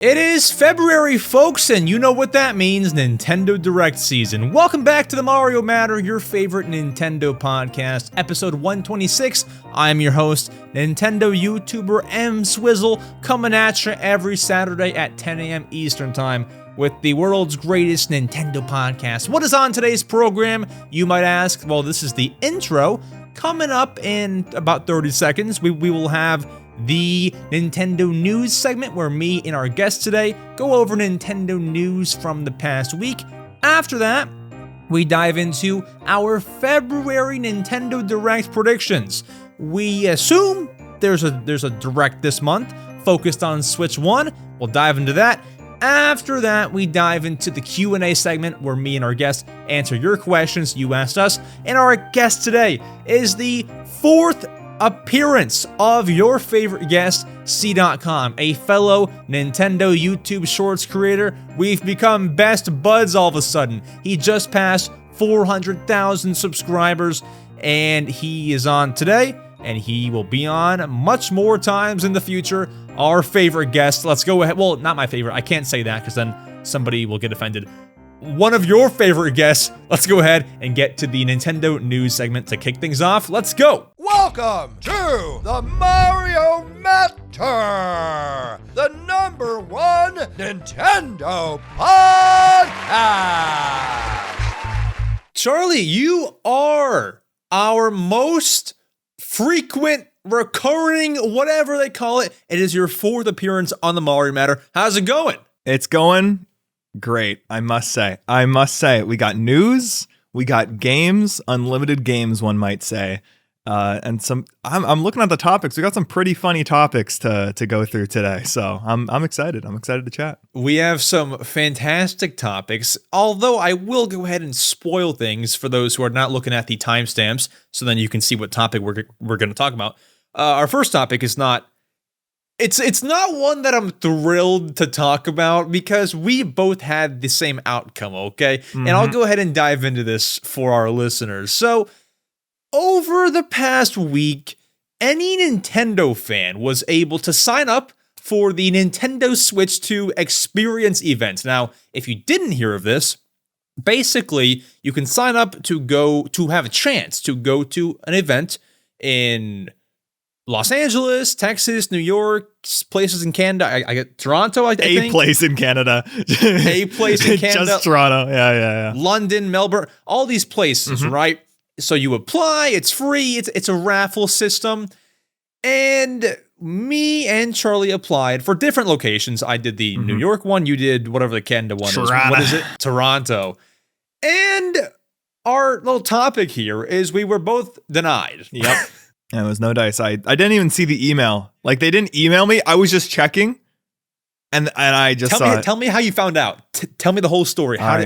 It is February, folks, and you know what that means, Nintendo Direct season. Welcome back to the Mario Matter, your favorite Nintendo podcast, episode 126. I'm your host, Nintendo YouTuber EmSwizzle, coming at you every Saturday at 10 a.m. Eastern Time with the world's greatest Nintendo podcast. What is on today's program, you might ask? Well, this is the intro. Coming up in about 30 seconds, we will have the Nintendo News segment where me and our guest today go over Nintendo news from the past week. After that, we dive into our February Nintendo Direct predictions. We assume there's a Direct this month focused on Switch 1. We'll dive into that. After that, we dive into the Q&A segment where me and our guest answer your questions you asked us. And our guest today is the fourth appearance of your favorite guest, cdotkom, a fellow Nintendo YouTube Shorts creator. We've become best buds all of a sudden. He just passed 400,000 subscribers, and he is on today, and he will be on much more times in the future. Our favorite guest, let's go ahead. Well, not my favorite. I can't say that because then somebody will get offended. One of your favorite guests. Let's go ahead and get to the Nintendo news segment to kick things off. Let's go. Welcome to the Mario Matter, the #1 Nintendo podcast. Charlie, you are our most frequent, recurring, whatever they call it. It is your fourth appearance on the Mario Matter. How's it going? It's going great, I must say. We got news, we got games, unlimited games, one might say. And some. I'm looking at the topics. We got some pretty funny topics to go through today, so I'm excited. I'm excited to chat. We have some fantastic topics, although I will go ahead and spoil things for those who are not looking at the timestamps, so then you can see what topic we're going to talk about. Our first topic is not. It's not one that I'm thrilled to talk about because we both had the same outcome. Okay, and I'll go ahead and dive into this for our listeners. So, over the past week, any Nintendo fan was able to sign up for the Nintendo Switch 2 Experience event. Now, if you didn't hear of this, basically, you can sign up to have a chance to go to an event in Los Angeles, Texas, New York, places in Canada. I get Toronto, I think. A place in Canada. A place in Canada. Just Toronto. Yeah. London, Melbourne, all these places, right? So you apply, it's free, it's a raffle system, and me and Charlie applied for different locations. I did the New York one, you did whatever the Canada one is. What is it? Toronto. And our little topic here is we were both denied. Yep. It was no dice. I didn't even see the email. Like, they didn't email me. I was just checking, and I just saw it. Tell me how you found out. Tell me the whole story. How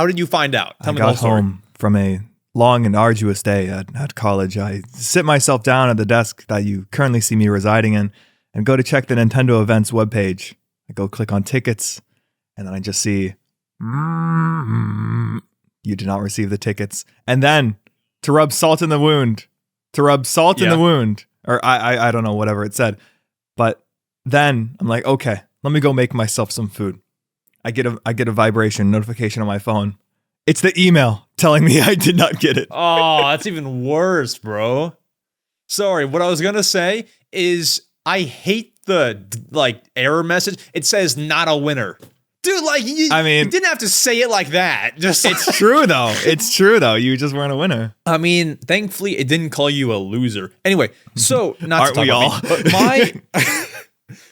did you find out? Tell me the whole story. I got home from a long and arduous day at college. I sit myself down at the desk that you currently see me residing in and go to check the Nintendo events webpage. I go click on tickets, and then I just see, you did not receive the tickets. And then, to rub salt in the wound, or I don't know, whatever it said. But then I'm like, okay, let me go make myself some food. I get a vibration notification on my phone. It's the email telling me I did not get it. Oh, that's even worse, bro. Sorry, what I was going to say is I hate the, error message. It says not a winner. Dude, you didn't have to say it like that. It's true, though. It's true, though. You just weren't a winner. I mean, thankfully, it didn't call you a loser. Anyway, so, not Aren't to talk we about all?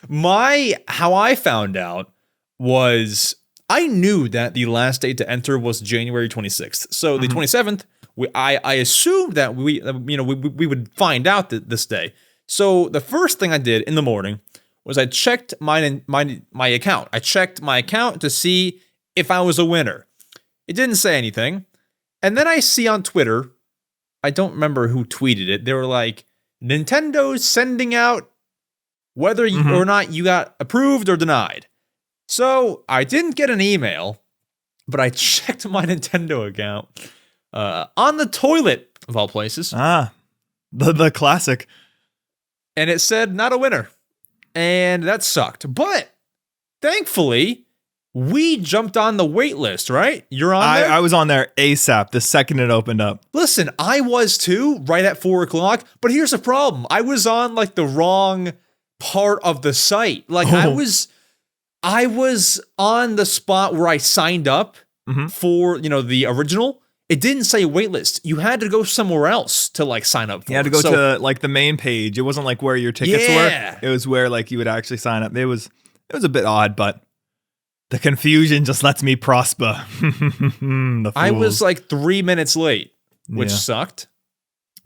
Me, but how I found out was I knew that the last date to enter was January 26th. So the 27th, I assumed that we would find out this day. So the first thing I did in the morning was I checked my account. I checked my account to see if I was a winner. It didn't say anything. And then I see on Twitter, I don't remember who tweeted it. They were like, Nintendo's sending out whether or not you got approved or denied. So I didn't get an email, but I checked my Nintendo account on the toilet, of all places. The classic. And it said not a winner. And that sucked. But thankfully, we jumped on the wait list, right? You're on there? I was on there ASAP the second it opened up. Listen, I was too, right at 4 o'clock. But here's the problem. I was on like the wrong part of the site. Like I was on the spot where I signed up for, the original. It didn't say waitlist. You had to go somewhere else to like sign up for it. You had to go to like the main page. It wasn't like where your tickets were. It was where like you would actually sign up. It was a bit odd, but the confusion just lets me prosper. I was like 3 minutes late, which sucked.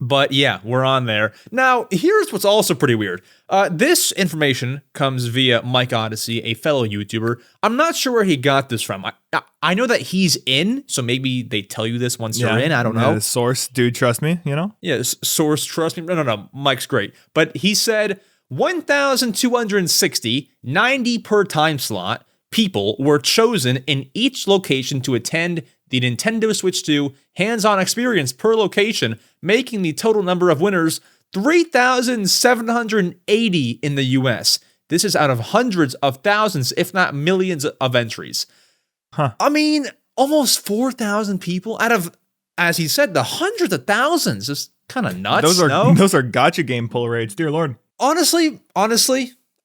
But yeah, we're on there. Now, here's what's also pretty weird. This information comes via Mike Odyssey, a fellow YouTuber. I'm not sure where he got this from. I know that he's in, so maybe they tell you this once you're in. I don't know. Source, dude, trust me, Yeah, source, trust me. No. Mike's great. But he said 1,260, 90 per time slot, people were chosen in each location to attend the Nintendo Switch 2 hands-on experience per location, making the total number of winners 3,780 in the US. This is out of hundreds of thousands, if not millions of entries. I mean, almost 4,000 people out of, as he said, the hundreds of thousands. It's kind of nuts. Those are gacha game pull rates, dear Lord. Honestly,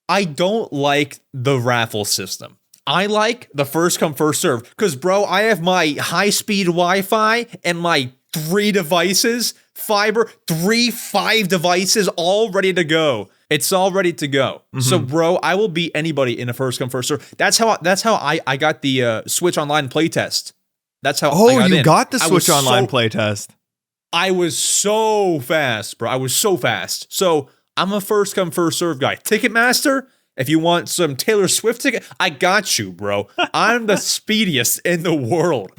I don't like the raffle system. I like the first come, first serve. Because, bro, I have my high-speed Wi-Fi and my 3 devices, five devices all ready to go. It's all ready to go. So, bro, I will beat anybody in a first come, first serve. That's how I got the Switch Online playtest. That's how I got in. Got the Switch Online playtest. I was so fast, bro. I was so fast. So, I'm a first come, first serve guy. Ticketmaster, if you want some Taylor Swift ticket, I got you, bro. I'm the speediest in the world.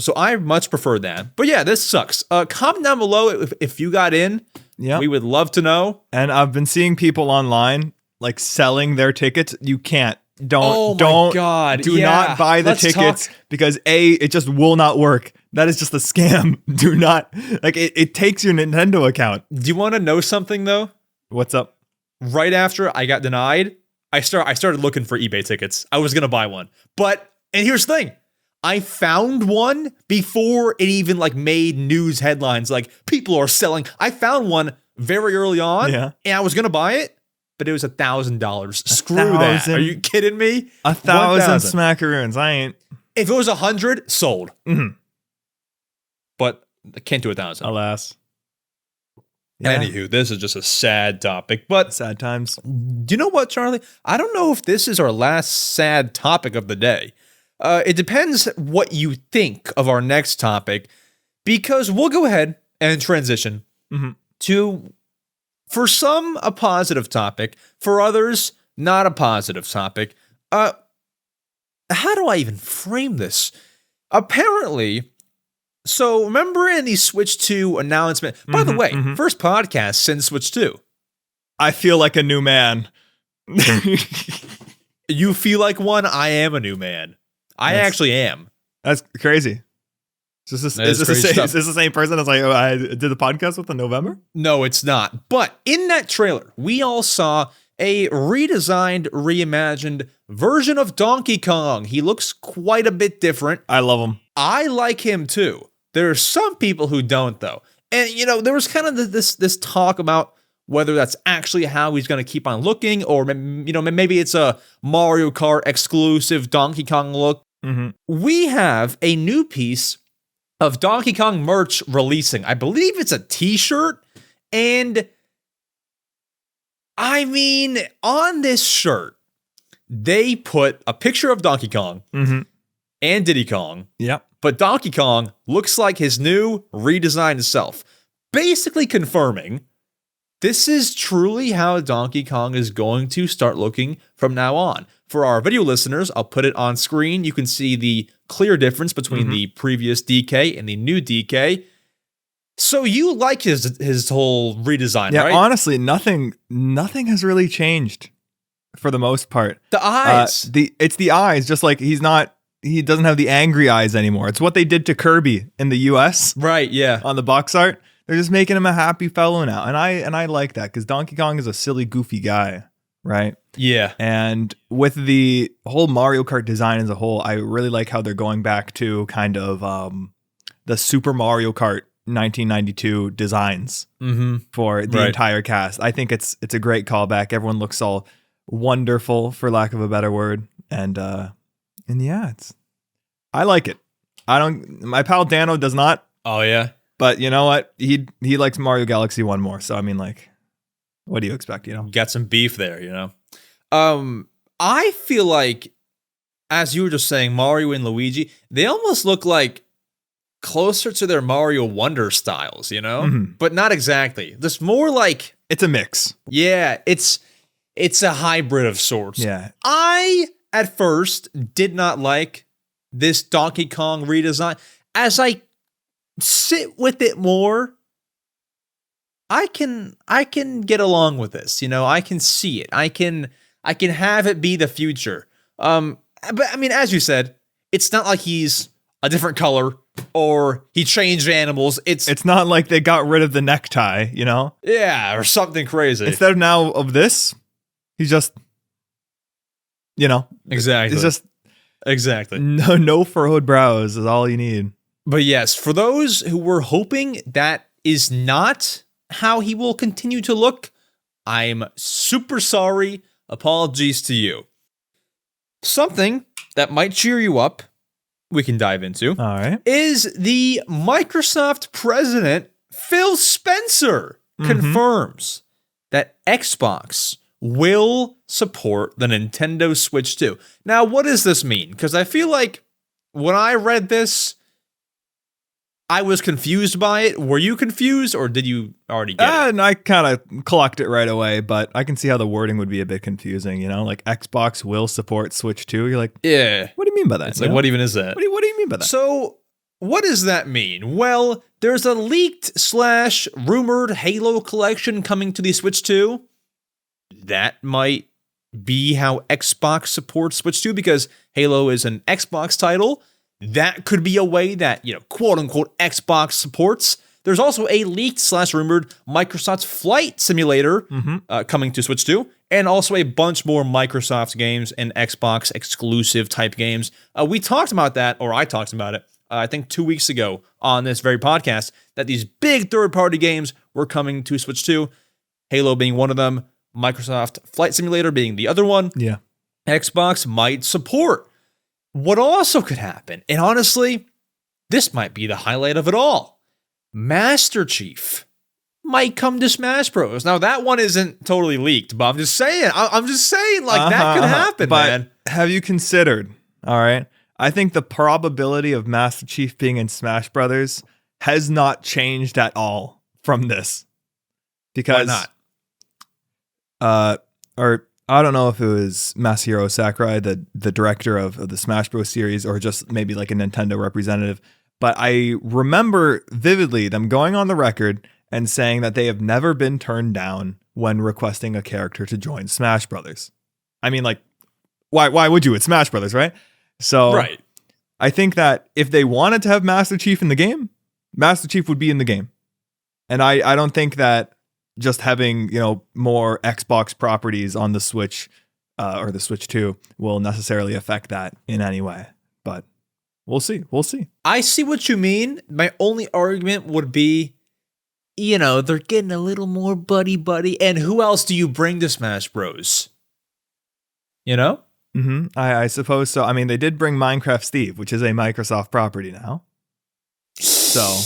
So I much prefer that. But yeah, this sucks. Comment down below if you got in. Yeah, we would love to know. And I've been seeing people online like selling their tickets. You can't. God. Do not buy the tickets because it just will not work. That is just a scam. Do not. Like it takes your Nintendo account. Do you want to know something though? What's up? Right after I got denied, I started looking for eBay tickets. I was going to buy one. And here's the thing. I found one before it even like made news headlines. Like people are selling. I found one very early on and I was going to buy it, but it was $1,000. Screw that. Are you kidding me? 1,000 smackaroons. I ain't. If it was 100, sold. But I can't do 1,000. Alas. Yeah. Anywho, this is just a sad topic, but sad times. Do you know what, Charlie? I don't know if this is our last sad topic of the day. It depends what you think of our next topic, because we'll go ahead and transition to, for some, a positive topic, for others, not a positive topic. How do I even frame this? Apparently, so remember in the Switch 2 announcement, by the way, first podcast since Switch 2. I feel like a new man. You feel like one? I am a new man. I actually am. That's crazy. Is this the same person as I did the podcast with in November? No, it's not. But in that trailer, we all saw a redesigned, reimagined version of Donkey Kong. He looks quite a bit different. I love him. I like him too. There are some people who don't, though. And, there was kind of this talk about whether that's actually how he's going to keep on looking, or, maybe it's a Mario Kart exclusive Donkey Kong look. We have a new piece of Donkey Kong merch releasing. I believe it's a t-shirt. And, I mean, on this shirt, they put a picture of Donkey Kong and Diddy Kong. Yep. But Donkey Kong looks like his new redesigned self, basically confirming this is truly how Donkey Kong is going to start looking from now on. For our video listeners, I'll put it on screen. You can see the clear difference between the previous DK and the new DK. So you like his whole redesign, right? Yeah, honestly, nothing has really changed for the most part. The eyes. It's the eyes, just like he doesn't have the angry eyes anymore. It's what they did to Kirby in the US. Right, yeah. On the box art. They're just making him a happy fellow now. And I like that because Donkey Kong is a silly, goofy guy. right? Yeah. And with the whole Mario Kart design as a whole, I really like how they're going back to kind of the Super Mario Kart 1992 designs for the entire cast. I think it's a great callback. Everyone looks all wonderful, for lack of a better word, and yeah, I like it. My pal Dano does not. Oh yeah. But you know what? He likes Mario Galaxy 1 more. So I mean, like, what do you expect? You know, got some beef there. You know, I feel like, as you were just saying, Mario and Luigi, they almost look like closer to their Mario Wonder styles. You know, but not exactly. There's more like it's a mix. Yeah, it's a hybrid of sorts. Yeah, I at first did not like this Donkey Kong redesign. As I sit with it more, I can get along with this. You know, I can see it. I can have it be the future. But I mean, as you said, it's not like he's a different color or he changed animals. It's not like they got rid of the necktie, you know? Yeah, or something crazy. Instead of now of this, he's just, you know, exactly. He's just exactly no furrowed brows is all you need. But yes, for those who were hoping that is not how he will continue to look, I'm super sorry. Apologies to you. Something that might cheer you up, we can dive into, all right, is the Microsoft president, Phil Spencer, confirms that Xbox will support the Nintendo Switch 2. Now, what does this mean? Because I feel like when I read this, I was confused by it. Were you confused, or did you already get it? And I kind of clocked it right away, but I can see how the wording would be a bit confusing, you know? Like, Xbox will support Switch 2. You're like, yeah. What do you mean by that? It's like, what even is that? What do you mean by that? So, what does that mean? Well, there's a leaked / rumored Halo collection coming to the Switch 2. That might be how Xbox supports Switch 2, because Halo is an Xbox title. That could be a way that, you know, quote unquote Xbox supports. There's also a leaked / rumored Microsoft Flight Simulator coming to Switch 2, and also a bunch more Microsoft games and Xbox exclusive type games. We talked about that, or I talked about it, I think 2 weeks ago on this very podcast, that these big third-party games were coming to Switch 2, Halo being one of them, Microsoft Flight Simulator being the other one. Yeah. Xbox might support. What also could happen, and honestly, this might be the highlight of it all, Master Chief might come to Smash Bros. Now, that one isn't totally leaked, but I'm just saying, like, that could happen, but man. Have you considered, all right, I think the probability of Master Chief being in Smash Brothers has not changed at all from this. Because, why not? Or I don't know if it was Masahiro Sakurai, the director of the Smash Bros. Series, or just maybe like a Nintendo representative. But I remember vividly them going on the record and saying that they have never been turned down when requesting a character to join Smash Brothers. I mean, like, why would you? It's Smash Brothers, right? So right. I think that if they wanted to have Master Chief in the game, Master Chief would be in the game. And I don't think that just having, you know, more Xbox properties on the Switch or the Switch 2 will necessarily affect that in any way. But we'll see. We'll see. I see what you mean. My only argument would be, you know, they're getting a little more buddy. And who else do you bring to Smash Bros? You know? I suppose so. I mean, they did bring Minecraft Steve, which is a Microsoft property now. So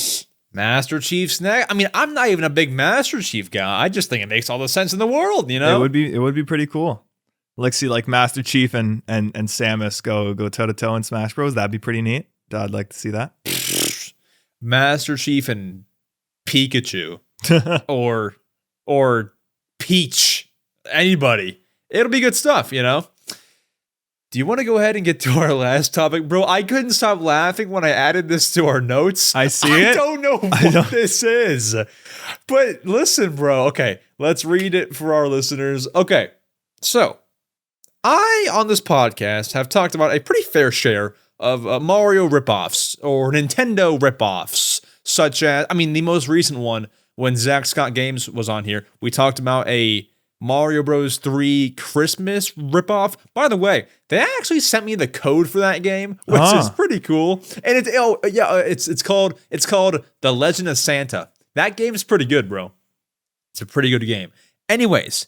Master Chief's next. I mean, I'm not even a big Master Chief guy. I just think it makes all the sense in the world, you know? It would be pretty cool. Let's see, like Master Chief and Samus go toe to toe in Smash Bros. That'd be pretty neat. I'd like to see that. Master Chief and Pikachu or Peach. Anybody. It'll be good stuff, you know? Do you want to go ahead and get to our last topic, bro? I couldn't stop laughing when I added this to our notes. I see it. I don't know what this is. But listen, bro. Okay, let's read it for our listeners. Okay, so I, on this podcast, have talked about a pretty fair share of Mario ripoffs or Nintendo ripoffs, such as, I mean, the most recent one, when Zach Scott Games was on here, we talked about a Mario Bros. 3 Christmas ripoff. By the way, they actually sent me the code for that game, which is pretty cool. And it's called The Legend of Santa. That game is pretty good, bro. It's a pretty good game. Anyways,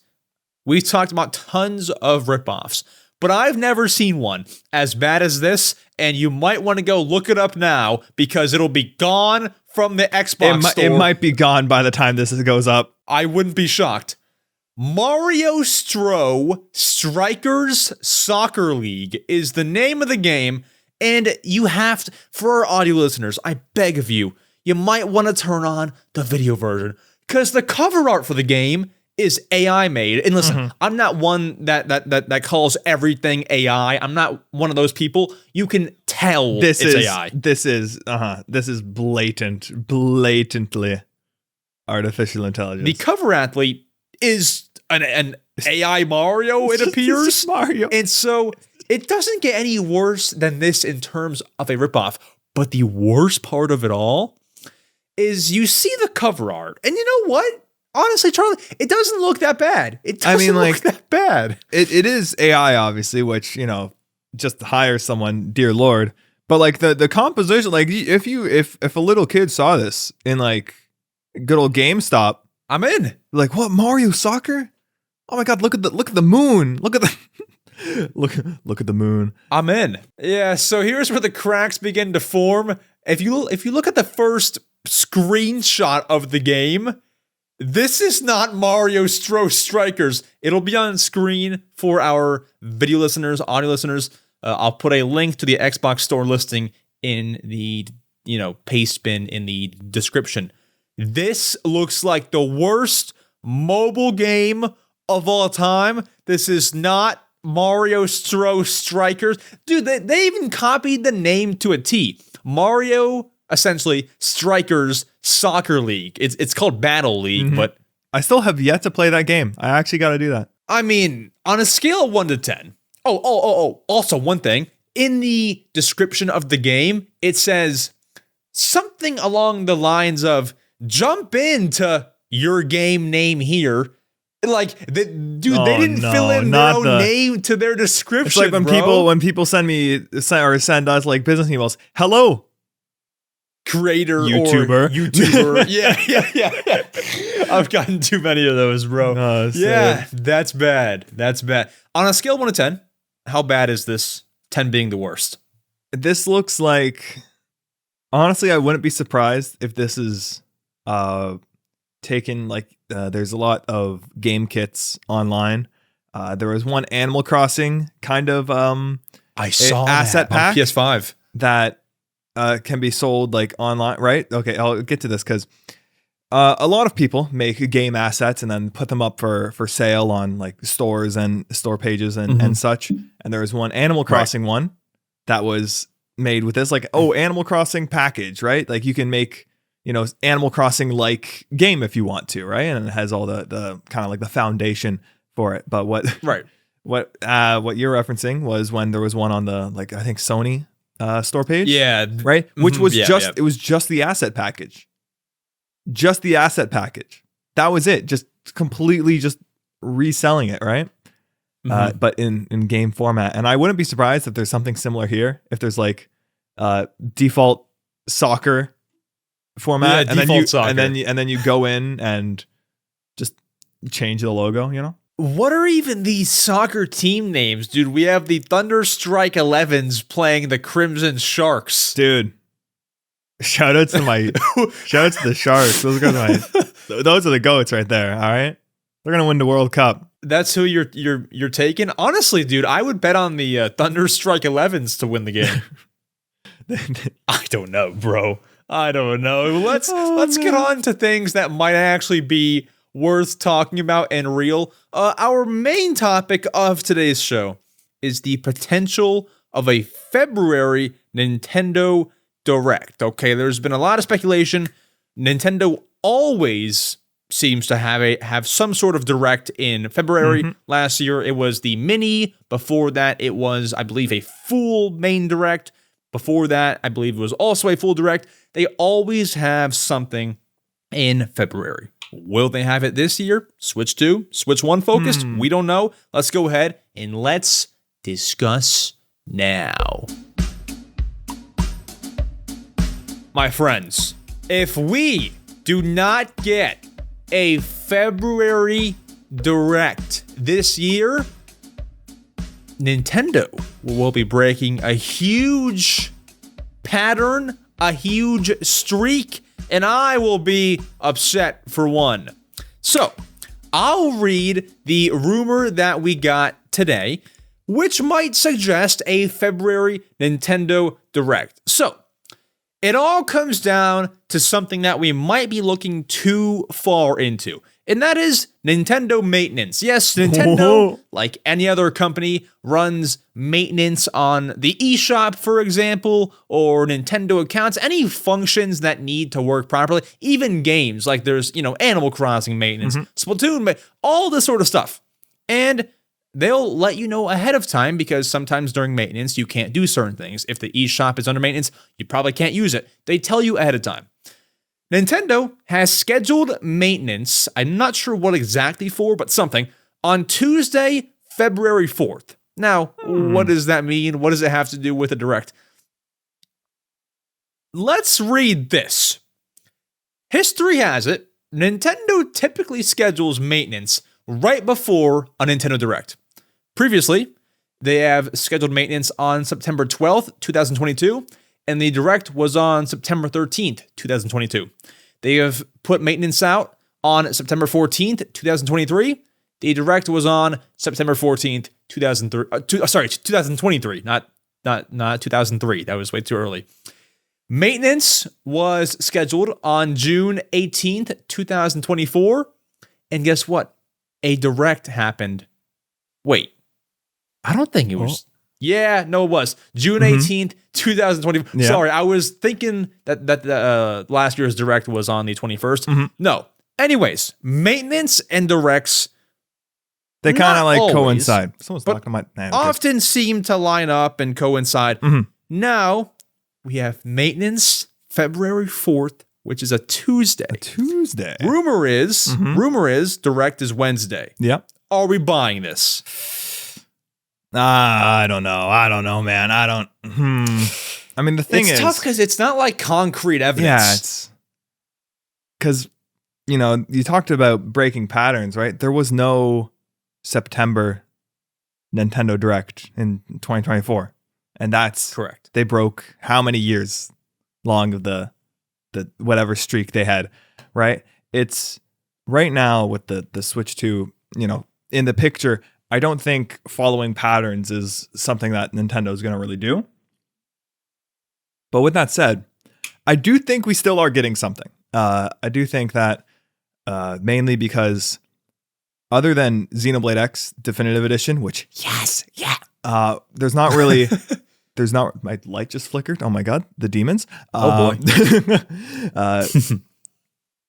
we've talked about tons of ripoffs, but I've never seen one as bad as this, and you might want to go look it up now because it'll be gone from the Xbox store. It might be gone by the time this goes up. I wouldn't be shocked. Mario Strikers Soccer League is the name of the game, and you have to, for our audio listeners, I beg of you, you might want to turn on the video version, because the cover art for the game is AI made. And listen, I'm not one that calls everything AI. I'm not one of those people. You can tell it's AI. This is blatantly artificial intelligence. The cover athlete is an AI Mario, it appears. Mario. And so it doesn't get any worse than this in terms of a ripoff. But the worst part of it all is you see the cover art, and you know what? Honestly, Charlie, it doesn't look that bad. It doesn't look that bad. It is AI, obviously, which, just hire someone, dear Lord. But like the composition, like if a little kid saw this in like good old GameStop, I'm in. Like, what, Mario Soccer? Oh my God, look at the moon. Look at the look at the moon. I'm in. Yeah, so here's where the cracks begin to form. If you look at the first screenshot of the game, this is not Mario Strikers. It'll be on screen for our video listeners, audio listeners. I'll put a link to the Xbox Store listing in the paste bin in the description. This looks like the worst mobile game of all time. This is not Mario Strikers. Dude, they even copied the name to a T. Mario, essentially, Strikers Soccer League. It's called Battle League, but I still have yet to play that game. I actually got to do that. I mean, on a scale of 1 to 10. Oh, also one thing. In the description of the game, it says something along the lines of, jump into your game name here. Like, they didn't fill in their own name to their description. It's like when people send us like business emails. Hello, creator YouTuber. or YouTuber. yeah. I've gotten too many of those, bro. That's bad. That's bad. On a scale of 1 to 10, how bad is this? 10 being the worst. This looks like, honestly, I wouldn't be surprised if this is taken, like, there's a lot of game kits online. There was one Animal Crossing kind of I saw asset pack on PS5 that can be sold like online, right? Okay, I'll get to this because a lot of people make game assets and then put them up for sale on like stores and store pages and such. And there was one Animal Crossing one that was made with this, like, Animal Crossing package, right? Like you can make, Animal Crossing like game if you want to, right? And it has all the kind of like the foundation for it. But what you're referencing was when there was one on the, like, I think Sony store page. Yeah. Right? Which was it was just the asset package. Just the asset package. That was it. Just completely just reselling it, right? But in game format. And I wouldn't be surprised if there's something similar here. If there's like default soccer format, and then you go in and just change the logo, What are even these soccer team names, dude? We have the Thunderstrike 11s playing the Crimson Sharks. Dude. Shout out to the Sharks. Those are the goats right there, all right? They're going to win the World Cup. That's who you're taking? Honestly, dude, I would bet on the Thunderstrike 11s to win the game. I don't know, bro. I don't know. Let's get on to things that might actually be worth talking about and real. Our main topic of today's show is the potential of a February Nintendo Direct. Okay, there's been a lot of speculation. Nintendo always seems to have some sort of Direct in February. Last year, it was the mini. Before that, it was, I believe, a full main Direct. Before that, I believe it was also a full Direct. They always have something in February. Will they have it this year? Switch 2, Switch 1 focused? We don't know. Let's go ahead and let's discuss now. My friends, if we do not get a February Direct this year, Nintendo will be breaking a huge pattern, a huge streak, and I will be upset for one. So, I'll read the rumor that we got today, which might suggest a February Nintendo Direct. So, it all comes down to something that we might be looking too far into, and that is Nintendo maintenance. Yes, Nintendo, like any other company, runs maintenance on the eShop, for example, or Nintendo accounts, any functions that need to work properly, even games, like there's, Animal Crossing maintenance, Splatoon, all this sort of stuff. And they'll let you know ahead of time because sometimes during maintenance, you can't do certain things. If the eShop is under maintenance, you probably can't use it. They tell you ahead of time. Nintendo has scheduled maintenance, I'm not sure what exactly for, but something, on Tuesday, February 4th. Now, what does that mean? What does it have to do with a Direct? Let's read this. History has it, Nintendo typically schedules maintenance right before a Nintendo Direct. Previously, they have scheduled maintenance on September 12th, 2022, and the Direct was on September 13th, 2022. They have put maintenance out on September 14th, 2023. The Direct was on September 14th, 2023, not 2003. That was way too early. Maintenance was scheduled on June 18th, 2024. And guess what? A Direct happened. Wait, I don't think it was. Yeah, no, it was June 18th, 2020. Yeah. Sorry, I was thinking that last year's Direct was on the 21st. No. Anyways, maintenance and Directs, they kind of like always, coincide. Someone's but knocking my often seem to line up and coincide. Now, we have maintenance February 4th, which is a Tuesday. Rumor is Direct is Wednesday. Yep. Are we buying this? I don't know, man. I mean, the thing is, it's tough because it's not like concrete evidence. Yeah, it's because, you talked about breaking patterns, right? There was no September Nintendo Direct in 2024. And that's correct. They broke how many years long of the whatever streak they had, right? It's right now with the Switch 2, in the picture. I don't think following patterns is something that Nintendo is going to really do. But with that said, I do think we still are getting something. I do think that mainly because other than Xenoblade X Definitive Edition, which, there's not really... my light just flickered. Oh my God, the demons. Oh boy.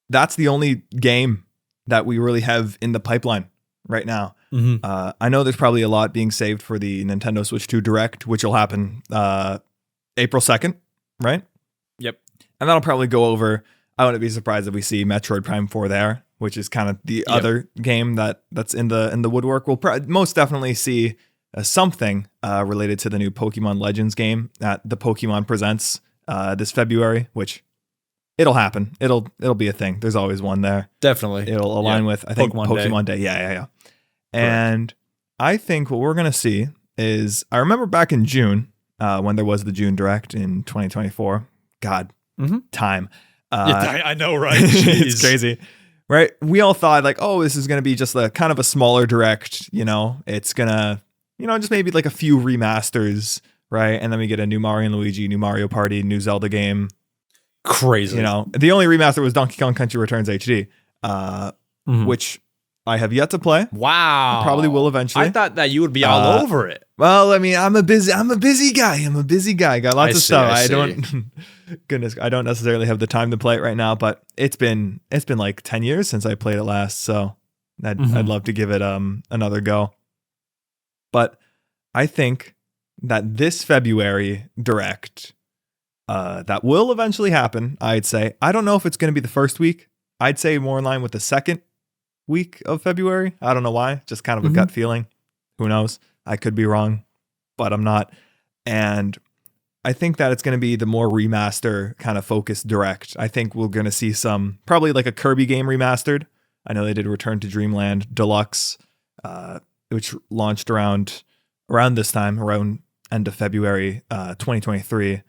That's the only game that we really have in the pipeline right now. I know there's probably a lot being saved for the Nintendo Switch 2 Direct, which will happen April 2nd, right? Yep. And that'll probably go over. I wouldn't be surprised if we see Metroid Prime 4 there, which is kind of the other game that's in the woodwork. We'll most definitely see something related to the new Pokemon Legends game at the Pokemon Presents this February, which it'll happen. It'll be a thing. There's always one there. Definitely. It'll align with, I think, Pokemon Day. Yeah. And I think what we're going to see is, I remember back in June, when there was the June Direct in 2024. God, time. I know, right? It's crazy. Right? We all thought like, oh, this is going to be just a kind of a smaller Direct, it's going to, just maybe like a few remasters, right? And then we get a new Mario and Luigi, new Mario Party, new Zelda game. Crazy. The only remaster was Donkey Kong Country Returns HD, which I have yet to play. Wow. I probably will eventually. I thought that you would be all over it. Well, I mean, I'm a busy guy. Got lots of stuff. I don't necessarily have the time to play it right now, but it's been like 10 years since I played it last, so I'd love to give it another go. But I think that this February Direct that will eventually happen, I'd say. I don't know if it's going to be the first week. I'd say more in line with the second week of February. I don't know why, just kind of a gut feeling. Who knows? I could be wrong, but I'm not. And I think that it's going to be the more remaster kind of focused direct. I think we're going to see some, probably like a Kirby game remastered. I know they did Return to Dreamland Deluxe, which launched around this time, around end of February 2023.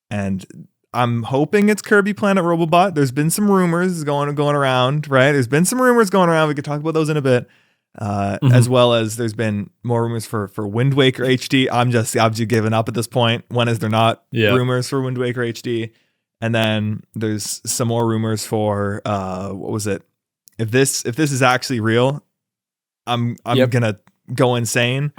And I'm hoping it's Kirby Planet Robobot. There's been some rumors going around, right? There's been some rumors going around. We could talk about those in a bit. As well as there's been more rumors for Wind Waker HD. I'm just giving up at this point. When is there not rumors for Wind Waker HD? And then there's some more rumors for what was it? If this is actually real, I'm gonna go insane.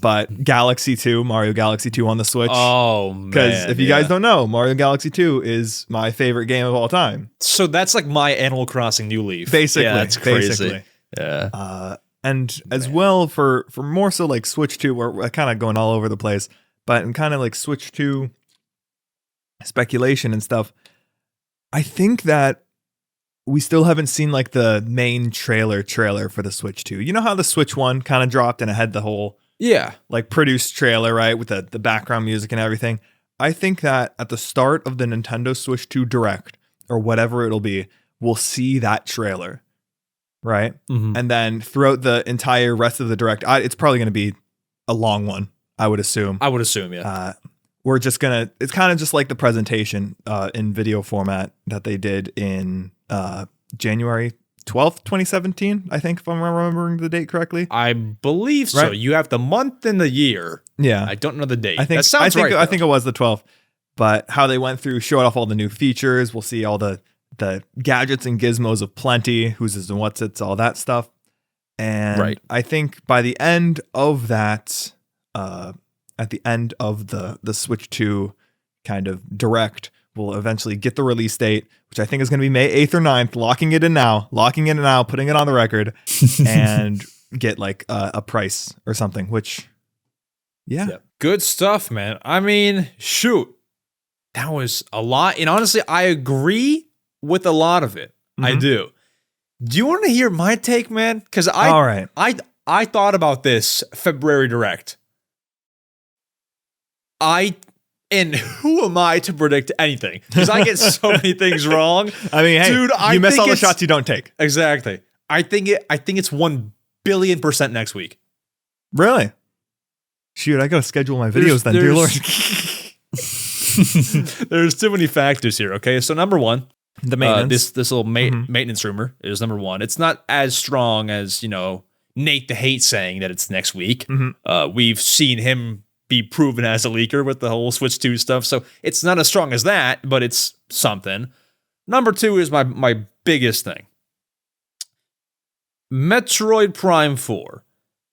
But Galaxy 2, Mario Galaxy 2 on the Switch. Oh man! Because if you guys don't know, Mario Galaxy 2 is my favorite game of all time. So that's like my Animal Crossing New Leaf. Basically, that's crazy. Basically. Yeah. And as well for more so like Switch 2, we're kind of going all over the place, but in kind of like Switch 2 speculation and stuff, I think that we still haven't seen like the main trailer for the Switch 2. You know how the Switch 1 kind of dropped and it had the whole like produced trailer, right, with the background music and everything. I think that at the start of the Nintendo Switch 2 Direct or whatever it'll be, we'll see that trailer. Right. And then throughout the entire rest of the direct, it's probably going to be a long one, I would assume. Yeah. We're just going to, it's kind of just like the presentation in video format that they did in January 12th, 2017, I think, if I'm remembering the date correctly. I believe so. Right? You have the month and the year. Yeah. I don't know the date. That sounds right. I think it was the 12th. But how they went through, showed off all the new features. We'll see all the gadgets and gizmos of plenty, who's and what's it's, all that stuff. And I think by the end of that, at the end of the Switch 2 kind of direct, we'll eventually get the release date, which I think is going to be May 8th or 9th, locking it in now, putting it on the record, and get like a price or something, which, Good stuff, man. I mean, shoot, that was a lot. And honestly, I agree with a lot of it. I do. Do you want to hear my take, man? Because I thought about this February Direct. And who am I to predict anything? Because I get so many things wrong. I mean, hey, dude, you miss all the shots you don't take. Exactly. I think it's 1 billion% next week. Really? Shoot, I gotta schedule my videos then, dear Lord. There's too many factors here. Okay, so number one, the maintenance. This little maintenance rumor is number one. It's not as strong as, Nate the Hate saying that it's next week. We've seen him be proven as a leaker with the whole Switch 2 stuff, so it's not as strong as that, but it's something. Number two is my biggest thing. Metroid Prime 4.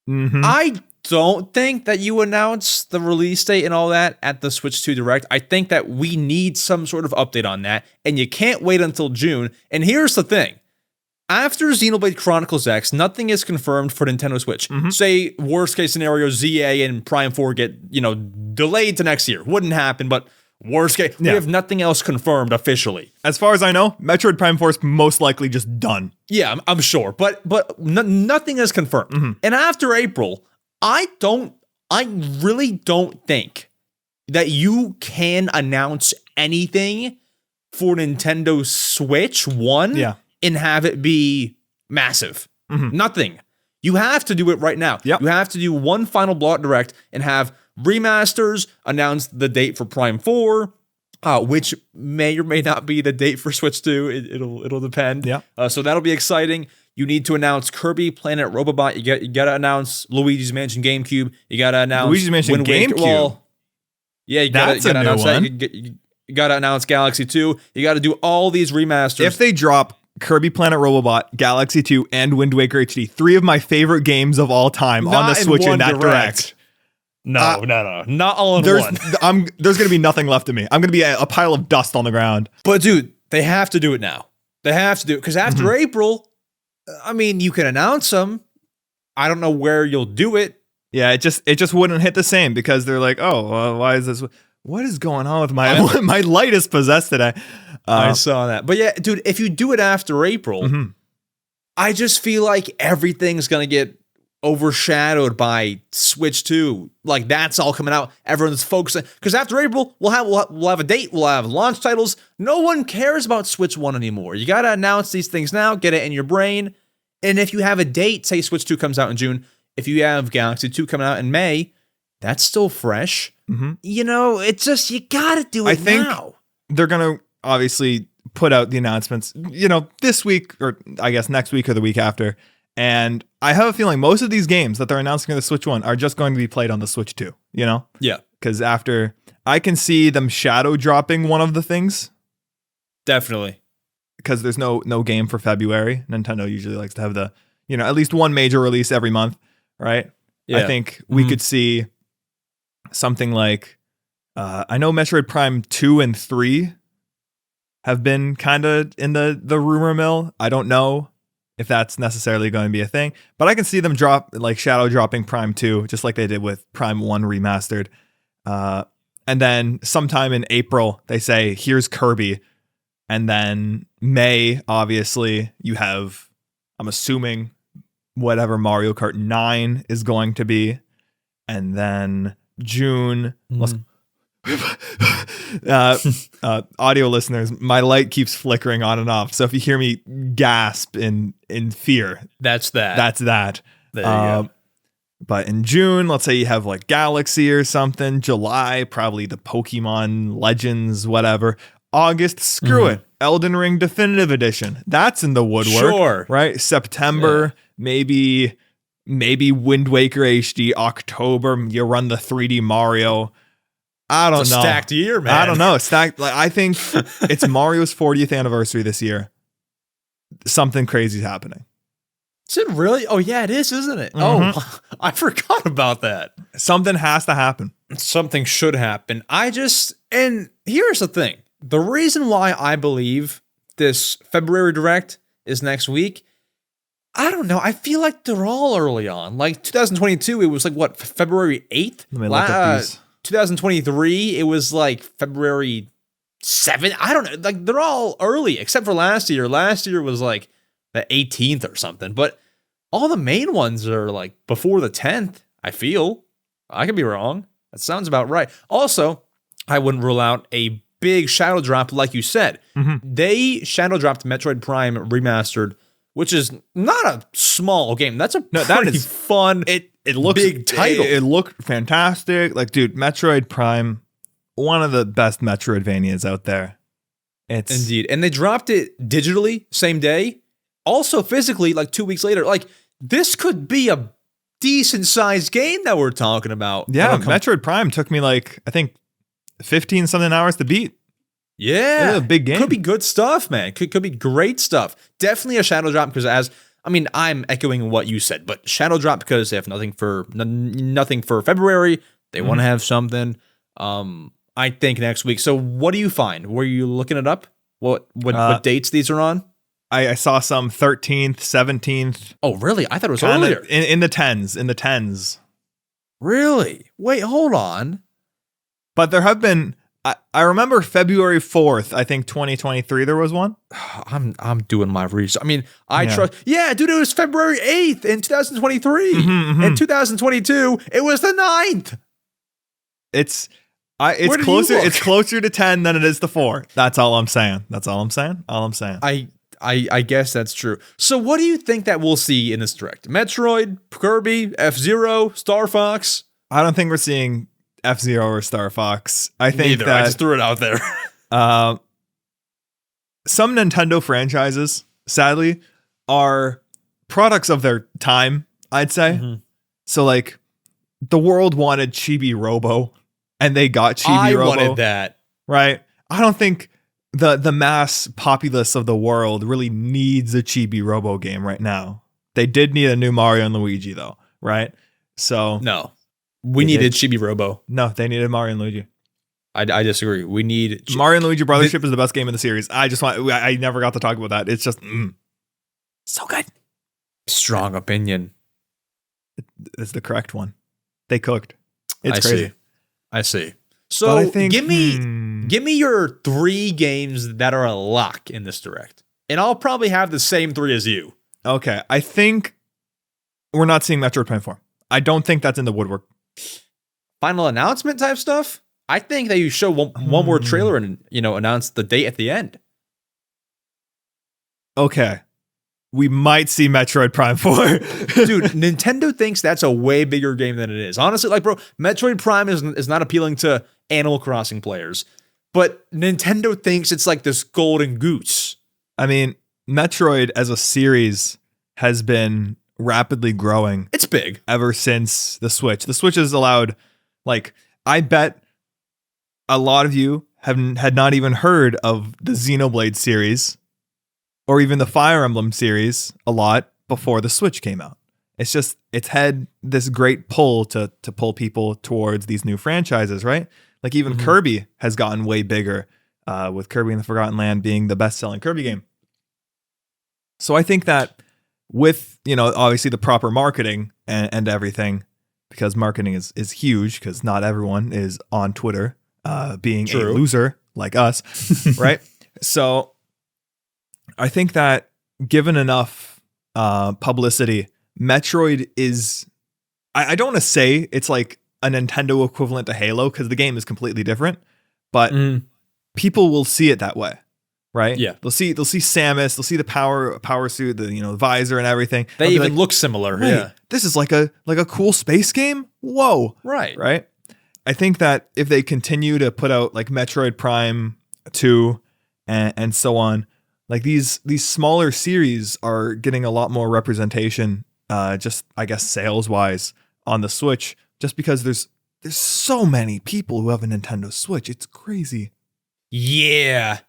I don't think that you announce the release date and all that at the Switch 2 Direct. I think that we need some sort of update on that, and you can't wait until June. And here's the thing. After Xenoblade Chronicles X, nothing is confirmed for Nintendo Switch. Say, worst case scenario, ZA and Prime 4 get, delayed to next year. Wouldn't happen, but worst case, we have nothing else confirmed officially. As far as I know, Metroid Prime 4 is most likely just done. Yeah, I'm sure, but nothing is confirmed. And after April, I really don't think that you can announce anything for Nintendo Switch 1 and have it be massive. Nothing. You have to do it right now. You have to do one final blowout direct and have remasters, announce the date for Prime 4, which may or may not be the date for Switch 2. It'll depend. So that'll be exciting. You need to announce Kirby Planet Robobot. You got to announce Luigi's Mansion GameCube. You got to announce Luigi's Mansion GameCube. Well, you got to announce that. You got to announce Galaxy 2. You got to do all these remasters. If they drop Kirby Planet Robobot, Galaxy 2, and Wind Waker HD, 3 of my favorite games of all time on the Switch in that direct. No, not all in one. There's going to be nothing left of me. I'm going to be a pile of dust on the ground. But dude, they have to do it now. They have to do it because after April, I mean, you can announce them. I don't know where you'll do it. Yeah, it just wouldn't hit the same because they're like, oh, why is this? What is going on with my my light is possessed today? I saw that. But yeah, dude, if you do it after April, I just feel like everything's going to get overshadowed by Switch 2. Like, that's all coming out. Everyone's focusing. Because after April, we'll have a date. We'll have launch titles. No one cares about Switch 1 anymore. You got to announce these things now. Get it in your brain. And if you have a date, say Switch 2 comes out in June. If you have Galaxy 2 coming out in May, that's still fresh. You know, it's just, you got to do it now. They're going to obviously put out the announcements, you know, this week, or I guess next week or the week after. And I have a feeling most of these games that they're announcing on the Switch 1 are just going to be played on the Switch 2, you know? Yeah. Because after, I can see them shadow dropping one of the things. Definitely. Because there's no game for February. Nintendo usually likes to have the, you know, at least one major release every month, right? Yeah. I think we could see something like, I know Metroid Prime 2 and 3 have been kind of in the rumor mill. I don't know if that's necessarily going to be a thing, but I can see them shadow dropping Prime 2, just like they did with Prime 1 remastered. And then sometime in April, they say, here's Kirby. And then May, obviously, you have, I'm assuming, whatever Mario Kart 9 is going to be. And then June, audio listeners, my light keeps flickering on and off. So if you hear me gasp in fear, that's that. There you go. But in June, let's say you have like Galaxy or something. July, probably the Pokemon Legends, whatever. August, screw it. Elden Ring Definitive Edition. That's in the woodwork. Sure. Right? September, maybe Wind Waker HD. October, you run the 3D Mario. I don't know. Stacked year, man. I don't know. Stacked. Like, I think it's Mario's 40th anniversary this year. Something crazy's happening. Is it really? Oh, yeah, it is, isn't it? Oh, I forgot about that. Something has to happen. Something should happen. And here's the thing. The reason why I believe this February Direct is next week, I don't know. I feel like they're all early on. Like 2022, it was like, what, February 8th? Let me look at these. 2023, it was like February 7th. I don't know. Like, they're all early, except for last year. Last year was like the 18th or something. But all the main ones are like before the 10th, I feel. I could be wrong. That sounds about right. Also, I wouldn't rule out a big shadow drop, like you said. They shadow dropped Metroid Prime Remastered, which is not a small game. That's a pretty fun. It looks big title. It looked fantastic. Like, dude, Metroid Prime, one of the best Metroidvanias out there. It's indeed, and they dropped it digitally same day. Also physically, like 2 weeks later. Like, this could be a decent sized game that we're talking about. Yeah, Metroid Prime took me like, I think, 15 something hours to beat. Yeah, it's a big game. Could be good stuff, man. Could be great stuff. Definitely a shadow drop because I'm echoing what you said, but shadow drop because they have nothing for February. They want to have something. I think next week. So what do you find? Were you looking it up? What dates these are on? I saw some 13th, 17th. Oh, really? I thought it was earlier. In the 10s. In the 10s. Really? Wait, hold on. But there have been. I remember February 4th, I think 2023, there was one. I'm doing my research. I mean, trust. Yeah, dude, it was February 8th in 2023. In 2022, it was the 9th. It's closer. It's closer to 10 than it is to 4. That's all I'm saying. I guess that's true. So what do you think that we'll see in this direct? Metroid, Kirby, F-Zero, Star Fox? I don't think we're seeing F-Zero or Star Fox. I think Neither. I just threw it out there. Some Nintendo franchises, sadly, are products of their time, I'd say. So, like, the world wanted Chibi-Robo, and they got Chibi-Robo. I wanted that. Right? I don't think the mass populace of the world really needs a Chibi-Robo game right now. They did need a new Mario and Luigi, though, right? So no. We needed Chibi-Robo. No, they needed Mario and Luigi. I disagree. We need Mario and Luigi Brothership is the best game in the series. I never got to talk about that. It's just so good. Strong opinion. It's the correct one. They cooked. It's crazy. I see. So But I think, give me your 3 games that are a lock in this direct, and I'll probably have the same 3 as you. Okay, I think we're not seeing Metroid Prime 4. I don't think that's in the woodwork. Final announcement type stuff. I think that you show one more trailer and announce the date at the end. Okay, we might see Metroid Prime 4. Dude, Nintendo thinks that's a way bigger game than it is. Honestly, like, bro, Metroid Prime is not appealing to Animal Crossing players, but Nintendo thinks it's like this golden goose. I mean, Metroid as a series has been rapidly growing. It's big. Ever since the Switch. The Switch has allowed, like, I bet a lot of you had not even heard of the Xenoblade series or even the Fire Emblem series a lot before the Switch came out. It's had this great pull to pull people towards these new franchises, right? Like even Kirby has gotten way bigger, with Kirby and the Forgotten Land being the best-selling Kirby game. So I think that with, obviously the proper marketing and everything, because marketing is huge, because not everyone is on Twitter being a loser like us, right? So I think that given enough publicity, Metroid is, I don't want to say it's like a Nintendo equivalent to Halo, because the game is completely different, but people will see it that way, right? Yeah. They'll see Samus, they'll see the power suit, the visor and everything. They even look similar. Yeah. This is like a cool space game. Whoa. Right. I think that if they continue to put out like Metroid Prime 2 and so on, like these smaller series are getting a lot more representation, just I guess sales wise on the Switch, just because there's so many people who have a Nintendo Switch. It's crazy. Yeah.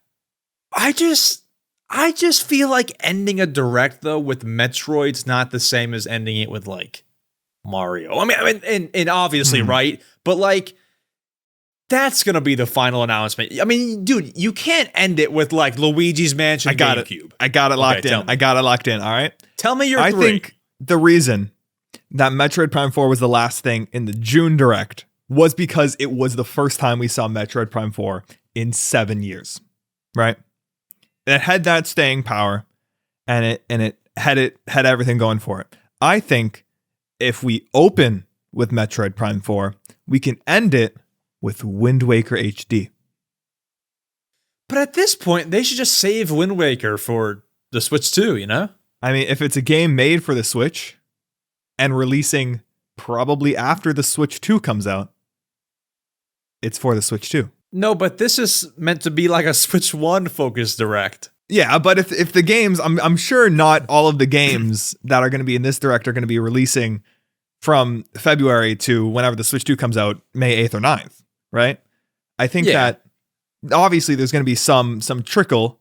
I just feel like ending a direct though with Metroid's not the same as ending it with like Mario. I mean, and obviously, right? But like, that's gonna be the final announcement. I mean, dude, you can't end it with like Luigi's Mansion GameCube. I got it locked in. I got it locked in. All right. Tell me your 3. I think the reason that Metroid Prime 4 was the last thing in the June Direct was because it was the first time we saw Metroid Prime 4 in 7 years. Right? It had that staying power, and it had everything going for it. I think if we open with Metroid Prime 4, we can end it with Wind Waker HD. But at this point, they should just save Wind Waker for the Switch 2, I mean, if it's a game made for the Switch and releasing probably after the Switch 2 comes out, it's for the Switch 2. No, but this is meant to be like a Switch 1 focused direct. Yeah, but if the games, I'm sure not all of the games that are going to be in this direct are going to be releasing from February to whenever the Switch 2 comes out, May 8th or 9th, right? I think that obviously there's going to be some trickle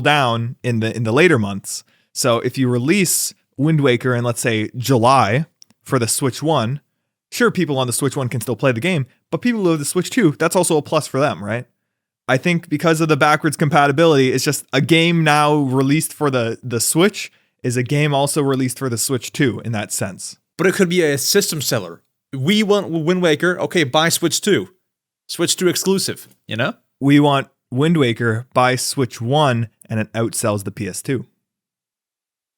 down in the later months. So if you release Wind Waker in, let's say, July for the Switch 1, sure, people on the Switch 1 can still play the game, but people who have the Switch 2, that's also a plus for them, right? I think because of the backwards compatibility, it's just a game now released for the Switch is a game also released for the Switch 2 in that sense. But it could be a system seller. We want Wind Waker, okay, buy Switch 2. Switch 2 exclusive, We want Wind Waker, buy Switch 1, and it outsells the PS2.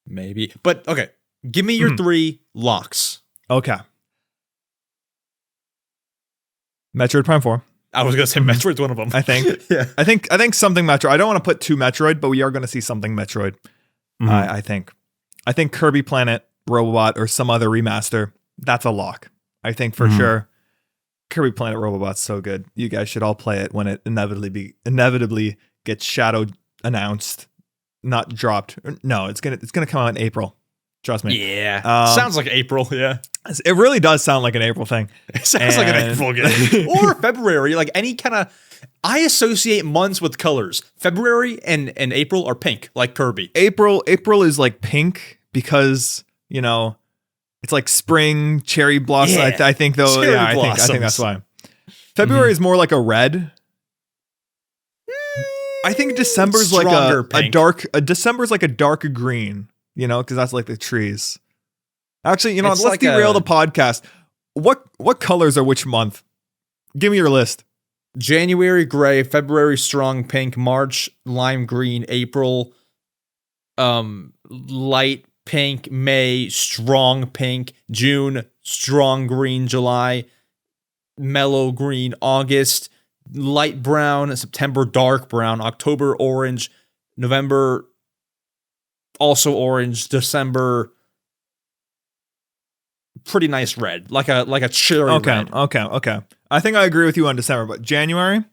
Maybe. But, okay, give me your 3 locks. Okay. Metroid Prime 4. I was going to say Metroid's one of them. I think. Yeah. I think something Metroid. I don't want to put 2 Metroid, but we are going to see something Metroid. I think. I think Kirby Planet Robobot or some other remaster. That's a lock. I think for sure. Kirby Planet Robobot's so good. You guys should all play it when it inevitably gets shadow announced, not dropped. No, it's gonna come out in April. Trust me. Yeah. Sounds like April, yeah. It really does sound like an April thing. It sounds like an April game. Or February, like any kind of... I associate months with colors. February and April are pink, like Kirby. April is like pink because, it's like spring, cherry blossom. Yeah. I think though, cherry I think that's why. February is more like a red. I think December's like December's like a dark green. Because that's like the trees. Actually, let's derail the podcast. What colors are which month? Give me your list. January gray, February strong pink, March lime green, April light pink, May strong pink, June strong green, July mellow green, August light brown, September dark brown, October orange, November also orange, December pretty nice red, like a cherry red. Okay. I think I agree with you on December, but January,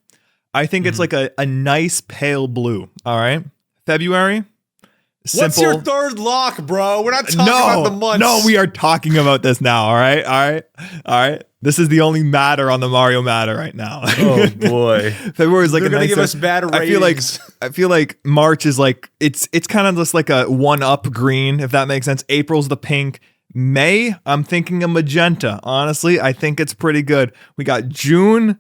I think it's like a nice pale blue. All right. February, simple. What's your third lock, bro? We're not talking about the months. No, we are talking about this now. All right. This is the only matter on the Mario matter right now. Oh boy. February is like They're gonna give us bad ratings. I feel like March is like it's kind of just like a 1-up green, if that makes sense. April's the pink. May, I'm thinking a magenta. Honestly, I think it's pretty good. We got June.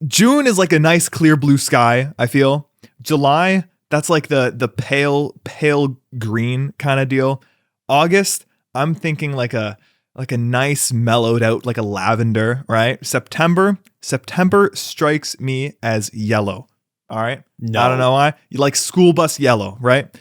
June is like a nice clear blue sky, I feel. July, that's like the pale green kind of deal. August, I'm thinking like a nice mellowed out, like a lavender, right? September strikes me as yellow. All right. No. I don't know why. You like school bus yellow, right?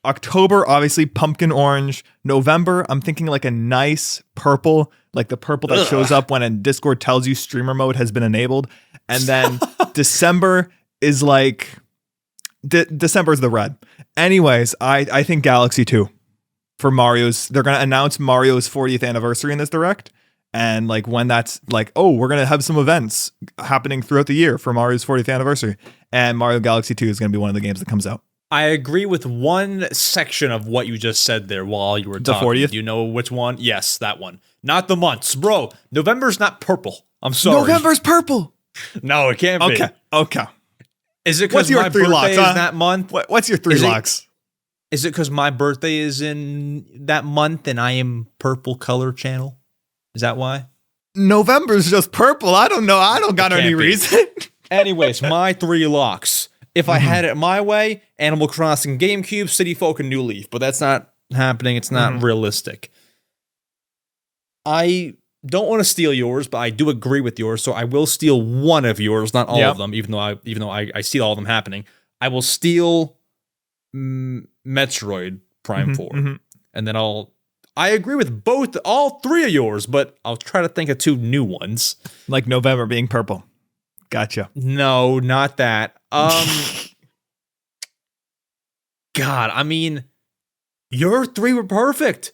October, obviously pumpkin orange. November, I'm thinking like a nice purple, like the purple that shows up when a Discord tells you streamer mode has been enabled. And then December is like, December is the red. Anyways, I think Galaxy 2 for Mario's, they're going to announce Mario's 40th anniversary in this direct. And like when that's like, oh, we're going to have some events happening throughout the year for Mario's 40th anniversary. And Mario Galaxy 2 is going to be one of the games that comes out. I agree with one section of what you just said there while you were talking. The 40th? You know which one? Yes, that one. Not the months. Bro, November's not purple. I'm sorry. November's purple. No, it can't be. Okay. Is it because my birthday is that month? What's your three locks? Is it because my birthday is in that month and I am purple color channel? Is that why? November's just purple. I don't know. I don't got any reason. Anyways, my 3 locks. If I had it my way, Animal Crossing GameCube, City Folk, and New Leaf. But that's not happening. It's not realistic. I don't want to steal yours, but I do agree with yours. So I will steal one of yours, not all of them, even though I see all of them happening. I will steal Metroid Prime 4. And then I agree with all 3 of yours, but I'll try to think of 2 new ones. Like November being purple. Gotcha. No, not that. God, I mean, your 3 were perfect.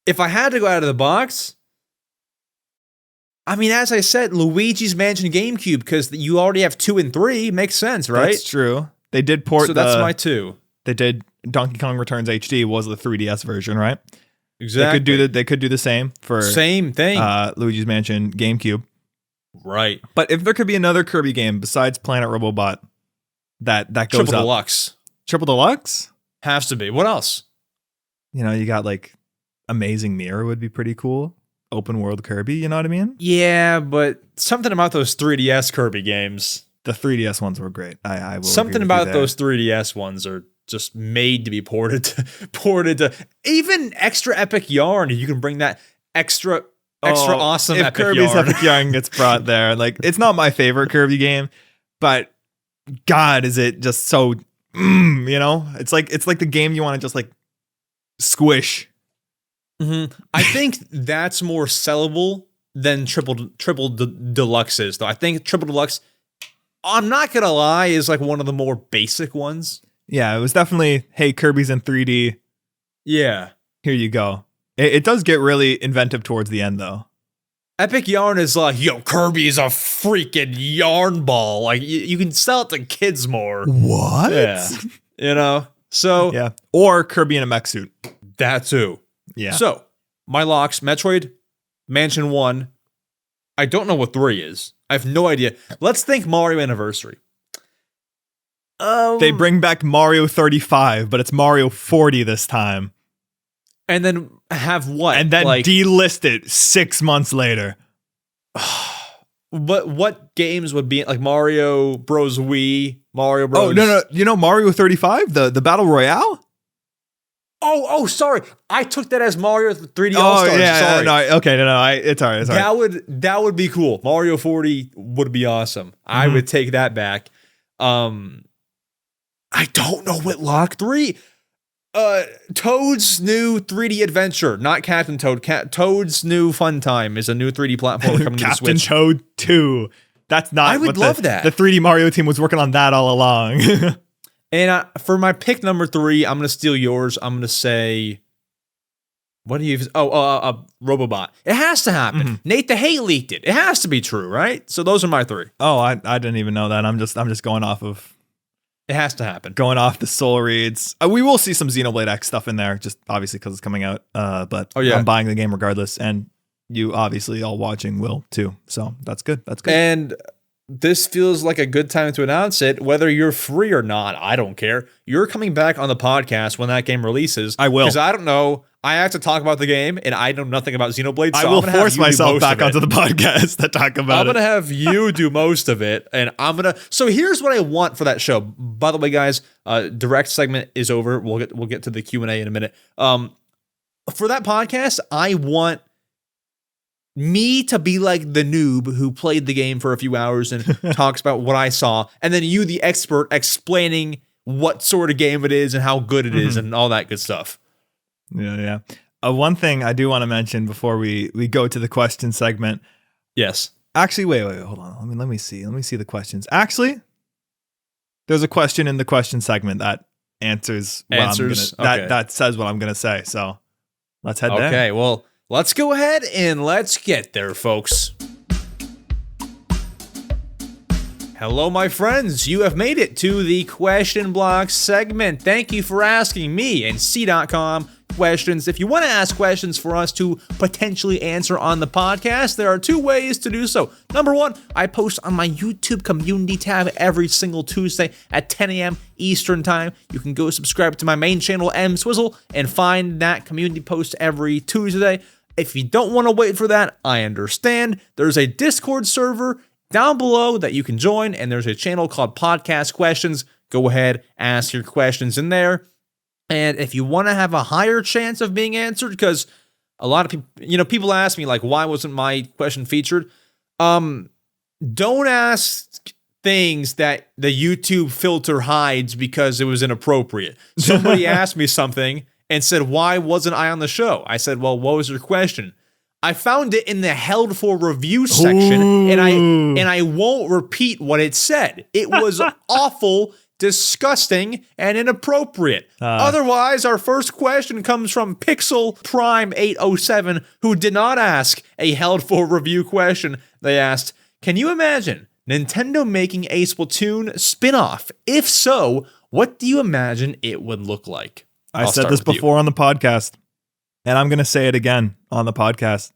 If I had to go out of the box, I mean, as I said, Luigi's Mansion GameCube, because you already have 2 and 3, makes sense, right? That's true. They did port. So that's my 2. They did. Donkey Kong Returns HD was the 3DS version, right? Exactly. They could do the same for same thing. Luigi's Mansion GameCube. Right. But if there could be another Kirby game besides Planet Robobot that goes Triple up. Deluxe. Triple Deluxe? Has to be. What else? You know, you got like Amazing Mirror would be pretty cool. Open world Kirby, you know what I mean? Yeah, but something about those 3DS Kirby games. The 3DS ones were great. I will. Something about those 3DS ones are just made to be ported to even extra epic yarn. You can bring that extra awesome if epic Kirby's yarn. Epic Yarn gets brought there. Like, it's not my favorite Kirby game, but God, is it just so you know? It's like the game you want to just like squish. I think that's more sellable than triple deluxe is, though. I think Triple Deluxe, I'm not gonna lie, is like one of the more basic ones. Yeah, it was definitely, hey, Kirby's in 3D. Yeah. Here you go. It does get really inventive towards the end, though. Epic Yarn is like, yo, Kirby is a freaking yarn ball. Like, you can sell it to kids more. What? Yeah. You know? So. Yeah. Or Kirby in a mech suit. That too. Yeah. So, my locks, Metroid, Mansion 1. I don't know what 3 is. I have no idea. Let's think Mario Anniversary. They bring back Mario 35, but it's Mario 40 this time. And then have what? And then like, delist it 6 months later. But what games would be like Mario Bros. Wii, Mario Bros. Oh, no. You know Mario 35? The Battle Royale? Sorry. I took that as Mario 3D All-Stars. Sorry. It's all right. That would be cool. Mario 40 would be awesome. I would take that back. I don't know what Lock 3. Toad's new 3D adventure, not Captain Toad. Toad's new Fun Time is a new 3D platform coming to the Switch. Captain Toad 2. That's not. I would love that. The 3D Mario team was working on that all along. And for my pick number 3, I'm gonna steal yours. I'm gonna say, what do you? Robobot. It has to happen. Nate the Hate leaked it. It has to be true, right? So those are my 3. Oh, I didn't even know that. I'm just going off of. It has to happen. Going off the soul reads. We will see some Xenoblade X stuff in there, just obviously because it's coming out. But I'm buying the game regardless, and you obviously all watching will too. So that's good. That's good. And this feels like a good time to announce it. Whether you're free or not, I don't care. You're coming back on the podcast when that game releases. I will. Because I don't know. I have to talk about the game, and I know nothing about Xenoblade. So I will force myself back onto the podcast to talk about it. I'm going to have you do most of it, and I'm going to... So here's what I want for that show. By the way, guys, direct segment is over. We'll get to the Q&A in a minute. For that podcast, I want me to be like the noob who played the game for a few hours and talks about what I saw, and then you, the expert, explaining what sort of game it is and how good it is and all that good stuff. Yeah. One thing I do want to mention before we go to the question segment. Yes. Actually, wait, hold on. Let me see the questions. Actually, there's a question in the question segment that answers that says what I'm gonna say. So let's head there. Okay, well, let's go ahead and let's get there, folks. Hello, my friends. You have made it to the question block segment. Thank you for asking me and cdotkom questions. If you want to ask questions for us to potentially answer on the podcast, there are 2 ways to do so. Number 1, I post on my YouTube community tab every single Tuesday at 10 a.m. Eastern time. You can go subscribe to my main channel, EmSwizzle, and find that community post every Tuesday. If you don't want to wait for that, I understand. There's a Discord server down below that you can join, and there's a channel called Podcast Questions. Go ahead, ask your questions in there. And if you want to have a higher chance of being answered, because a lot of people, people ask me, like, why wasn't my question featured? Don't ask things that the YouTube filter hides because it was inappropriate. Somebody asked me something and said, why wasn't I on the show? I said, well, what was your question? I found it in the held for review section, and I won't repeat what it said. It was awful, disgusting, and inappropriate. Otherwise, our first question comes from Pixel Prime 807, who did not ask a held for review question. They asked, can you imagine Nintendo making a Splatoon spin-off? If so, what do you imagine it would look like? I said this before on the podcast, and I'm going to say it again on the podcast.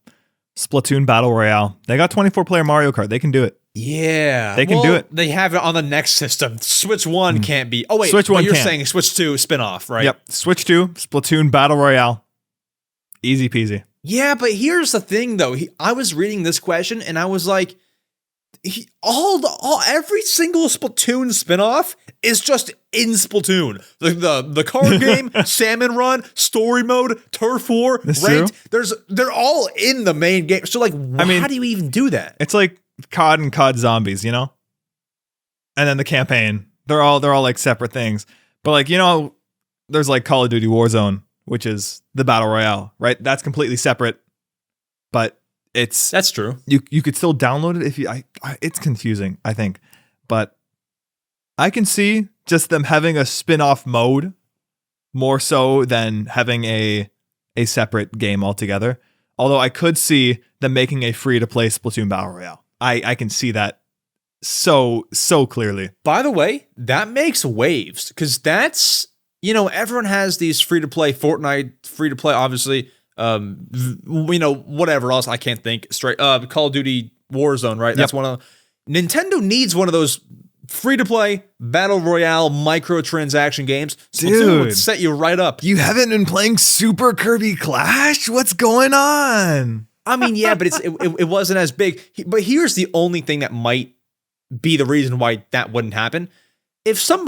Splatoon Battle Royale. They got 24-player Mario Kart. They can do it. Yeah. They can do it. They have it on the next system. Switch 1 can't be. Oh, wait. Switch 1 you're can't. saying Switch 2 spin-off, right? Yep. Switch 2, Splatoon Battle Royale. Easy peasy. Yeah, but here's the thing, though. I was reading this question, and I was like, every single Splatoon spinoff is just in Splatoon. The card game, Salmon Run, Story Mode, Turf War, Ranked. They're all in the main game. So, like, how do you even do that? It's like COD and COD Zombies, And then the campaign. They're all like separate things. But like, there's like Call of Duty Warzone, which is the Battle Royale, right? That's completely separate. But that's true. You could still download it if you. It's confusing, I think, but I can see just them having a spin-off mode more so than having a separate game altogether. Although I could see them making a free-to-play Splatoon Battle Royale. I can see that so clearly. By the way, that makes waves because that's everyone has these free-to-play Fortnite free-to-play, obviously. Whatever else I can't think straight. Call of Duty Warzone, right? That's one of Nintendo needs one of those free-to-play Battle Royale microtransaction games. Splatoon would set you right up. You haven't been playing Super Kirby Clash? What's going on? I mean, yeah, but it wasn't as big. But here's the only thing that might be the reason why that wouldn't happen. If some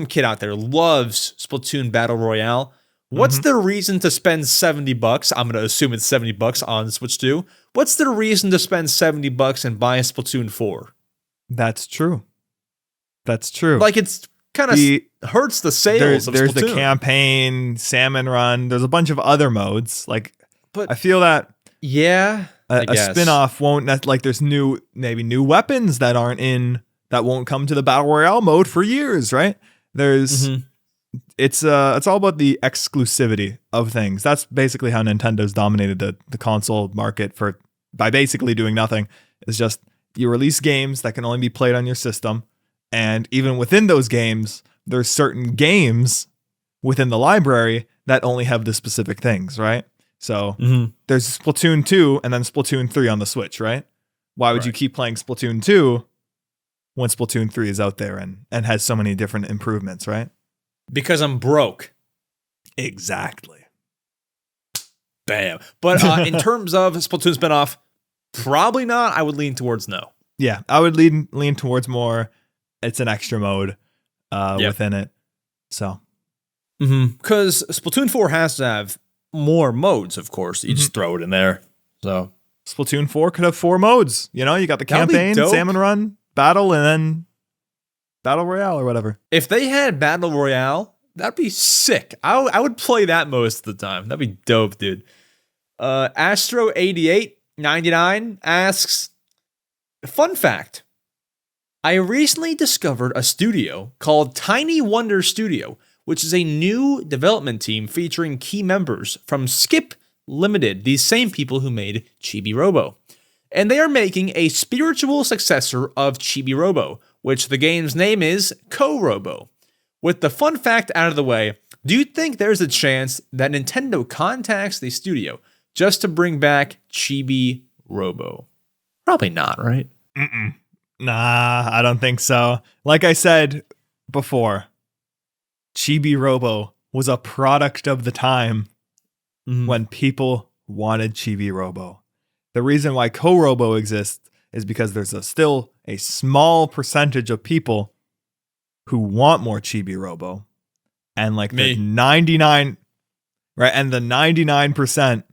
kid out there loves Splatoon Battle Royale, What's the reason to spend $70? I'm going to assume it's $70 on Switch 2. What's the reason to spend $70 and buy a Splatoon 4? That's true. That's true. Like, it's kind of hurts the sales of there's Splatoon. the campaign, Salmon Run. There's a bunch of other modes. Like, but I feel that a spin-off won't, like, there's maybe new weapons that won't come to the Battle Royale mode for years, right? There's it's all about the exclusivity of things. That's basically how Nintendo's dominated the console market by basically doing nothing. It's just you release games that can only be played on your system, and even within those games, there's certain games within the library that only have the specific things, right? So there's Splatoon 2 and then Splatoon 3 on the Switch, right? Why would you keep playing Splatoon 2 when Splatoon 3 is out there and has so many different improvements, right? Because I'm broke. Exactly. Bam. But in terms of Splatoon spinoff, probably not. I would lean towards no. Yeah, I would lean towards more. It's an extra mode within it. So. Because Splatoon 4 has to have more modes, of course. You just throw it in there. So Splatoon 4 could have 4 modes. You know, you got the campaign, Salmon Run, Battle, and then Battle Royale or whatever. If they had Battle Royale, that'd be sick. I would play that most of the time. That'd be dope, dude. Astro8899 asks, fun fact, I recently discovered a studio called Tiny Wonder Studio, which is a new development team featuring key members from Skip Limited, these same people who made Chibi-Robo. And they are making a spiritual successor of Chibi-Robo, which the game's name is Co-Robo. With the fun fact out of the way, do you think there's a chance that Nintendo contacts the studio just to bring back Chibi-Robo? Probably not, right? Nah, I don't think so. Like I said before, Chibi-Robo was a product of the time when people wanted Chibi-Robo. The reason why Co-Robo exists is because there's still a small percentage of people who want more Chibi-Robo. And like the 99, right? And the 99%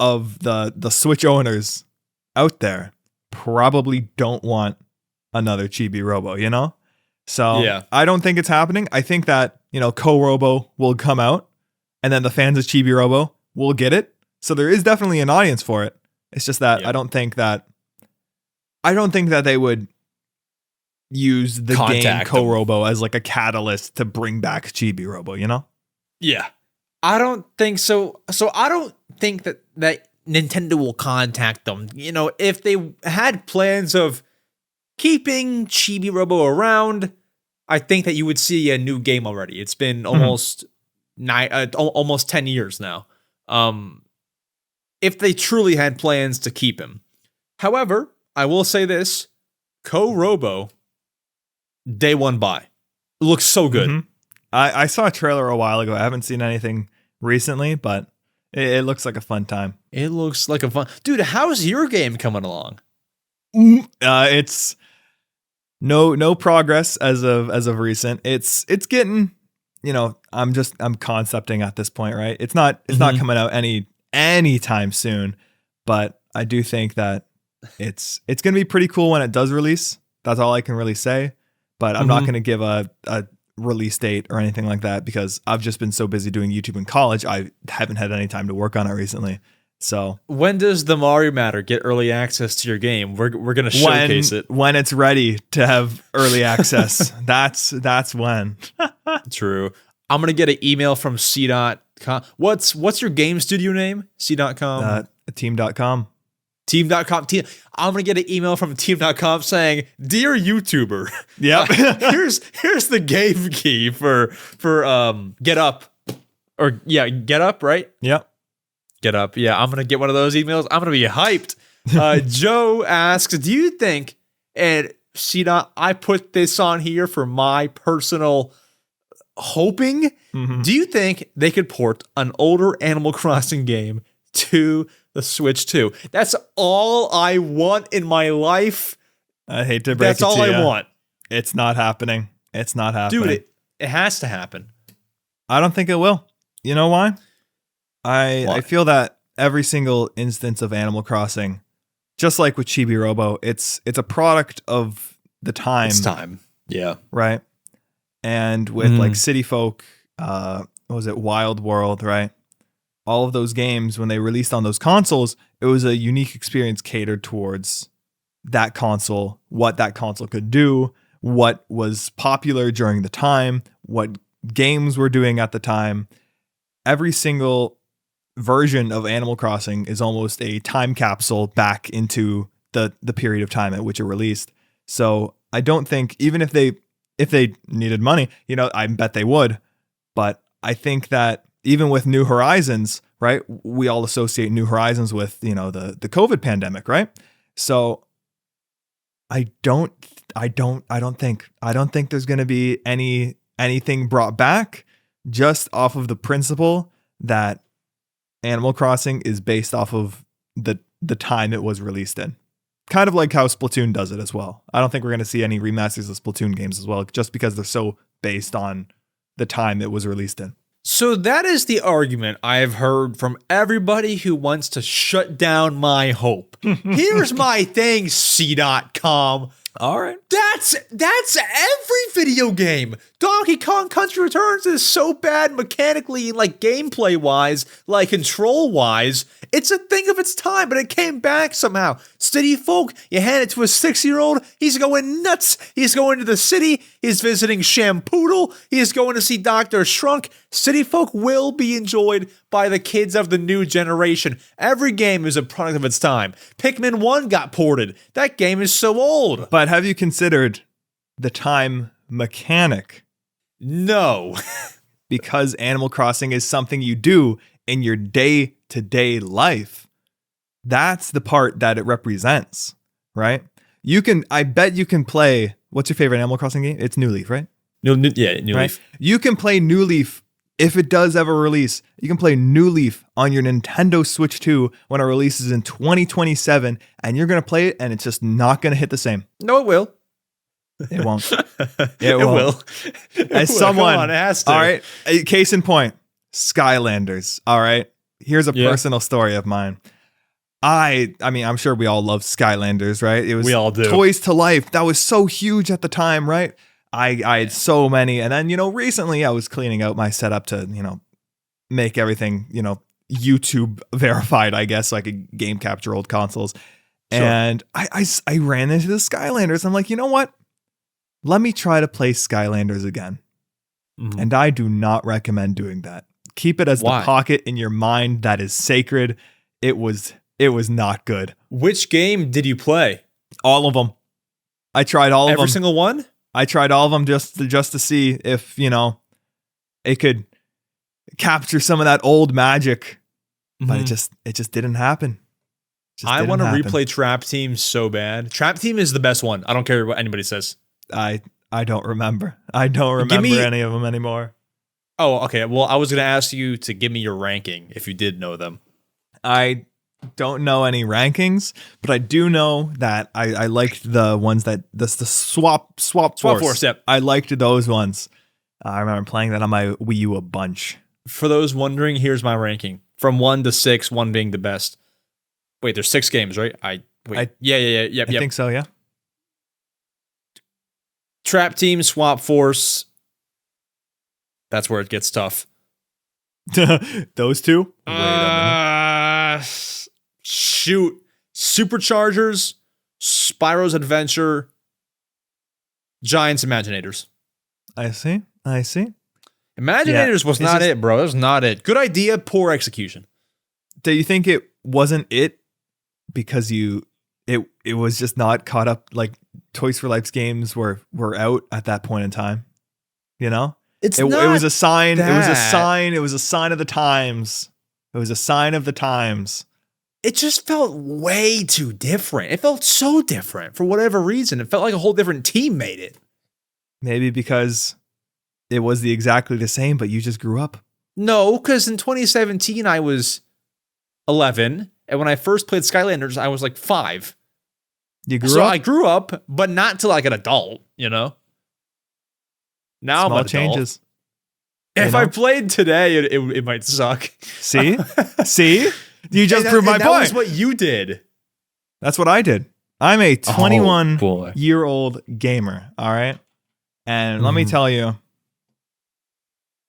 of the Switch owners out there probably don't want another Chibi-Robo, you know? So I don't think it's happening. I think that, Co-Robo will come out and then the fans of Chibi-Robo will get it. So there is definitely an audience for it. It's just that I don't think that they would use the game Co-Robo as like a catalyst to bring back Chibi-Robo, you know? Yeah. I don't think so. So I don't think that Nintendo will contact them. If they had plans of keeping Chibi-Robo around, I think that you would see a new game already. It's been almost 10 years now. If they truly had plans to keep him. However, I will say this, Co-Robo, day one buy. It looks so good. I saw a trailer a while ago. I haven't seen anything recently, but it looks like a fun time. It looks like a fun... Dude, how's your game coming along? It's no progress as of recent. It's getting, I'm concepting at this point, right? It's not coming out anytime soon, but I do think that it's going to be pretty cool when it does release. That's all I can really say, but I'm not going to give a release date or anything like that because I've just been so busy doing YouTube in college. I haven't had any time to work on it recently. So when does the Mario Matter get early access to your game? We're going to showcase it when it's ready to have early access. That's when. True. I'm going to get an email from cdotkom. What's your game studio name? cdotkom. Team.com. Team.com. I'm going to get an email from Team.com saying, "Dear YouTuber, here's the game key for Get Up." Get Up, right? Yep. Get Up. Yeah, I'm going to get one of those emails. I'm going to be hyped. Joe asks, do you think, and CDOT, I put this on here for my personal hoping, do you think they could port an older Animal Crossing game to the Switch 2? That's all I want in my life. I hate to break it to you. That's all I want. It's not happening. It's not happening. Dude, it has to happen. I don't think it will. You know why? I feel that every single instance of Animal Crossing, just like with Chibi-Robo, it's a product of the time. It's time. Yeah. Right. And with like City Folk, what was it, Wild World, right? All of those games, when they released on those consoles, it was a unique experience catered towards that console, what that console could do, what was popular during the time, what games were doing at the time. Every single version of Animal Crossing is almost a time capsule back into the period of time at which it released. So I don't think, even if they needed money, I bet they would. But I think that even with New Horizons, right? We all associate New Horizons with, the COVID pandemic, right? So I don't think there's going to be anything brought back just off of the principle that Animal Crossing is based off of the time it was released in. Kind of like how Splatoon does it as well. I don't think we're going to see any remasters of Splatoon games as well, just because they're so based on the time it was released in. So that is the argument I've heard from everybody who wants to shut down my hope. Here's my thing, cdotkom. All right. That's every video game. Donkey Kong Country Returns is so bad mechanically, like gameplay wise, like control wise. It's a thing of its time, but it came back somehow. City Folk, you hand it to a 6-year-old, he's going nuts. He's going to the city, he's visiting Shampoodle, he's going to see Dr. Shrunk. City Folk will be enjoyed by the kids of the new generation. Every game is a product of its time. Pikmin 1 got ported. That game is so old. But have you considered the time mechanic? No. Because Animal Crossing is something you do in your day-to-day life. That's the part that it represents, right? I bet you can play, what's your favorite Animal Crossing game? It's New Leaf, right? New right? Leaf. You can play New Leaf if it does ever release. You can play New Leaf on your Nintendo Switch 2 when it releases in 2027, and you're going to play it, and it's just not going to hit the same. No, it will. It won't. It will. As someone, come on, it has to. All right, case in point, Skylanders. All right, here's a personal story of mine. I mean, I'm sure we all love Skylanders, right? It was we all do. Toys to Life. That was so huge at the time, right? I had so many, and then recently I was cleaning out my setup to make everything YouTube verified, I guess, so I could game capture old consoles. Sure. And I ran into the Skylanders. I'm like, you know what? Let me try to play Skylanders again. Mm-hmm. And I do not recommend doing that. Keep it as the pocket in your mind that is sacred. It was not good. Which game did you play? All of them. I tried all of them. Every single one? I tried all of them just to see if, it could capture some of that old magic. But it just didn't happen. I want to replay Trap Team so bad. Trap Team is the best one. I don't care what anybody says. I don't remember. I don't remember any of them anymore. Oh, okay. Well, I was going to ask you to give me your ranking if you did know them. I don't know any rankings, but I do know that I liked the ones that the swap force. Yep. I liked those ones. I remember playing that on my Wii U a bunch. For those wondering, here's my ranking from 1 to 6, 1 being the best. Wait, there's 6 games, right? Yeah. I think so, yeah. Trap Team, Swap Force. That's where it gets tough. Those two? Wait a minute. Shoot. Superchargers, Spyro's Adventure, Giants Imaginators. I see. Imaginators was not it, bro. That was not it. Good idea, poor execution. Do you think it wasn't it because it was just not caught up, like Toys for Life's games were out at that point in time? It was a sign. It was a sign. It was a sign of the times. It was a sign of the times. It just felt way too different. It felt so different for whatever reason. It felt like a whole different team made it. Maybe because it was exactly the same, but you just grew up. No, because in 2017 I was 11, and when I first played Skylanders, I was like 5. You grew up? I grew up, but not till like an adult, Now Small I'm an changes. If I played today, it might suck. See? You just proved my point. That was what you did. That's what I did. I'm a 21-year-old gamer, all right? And let me tell you,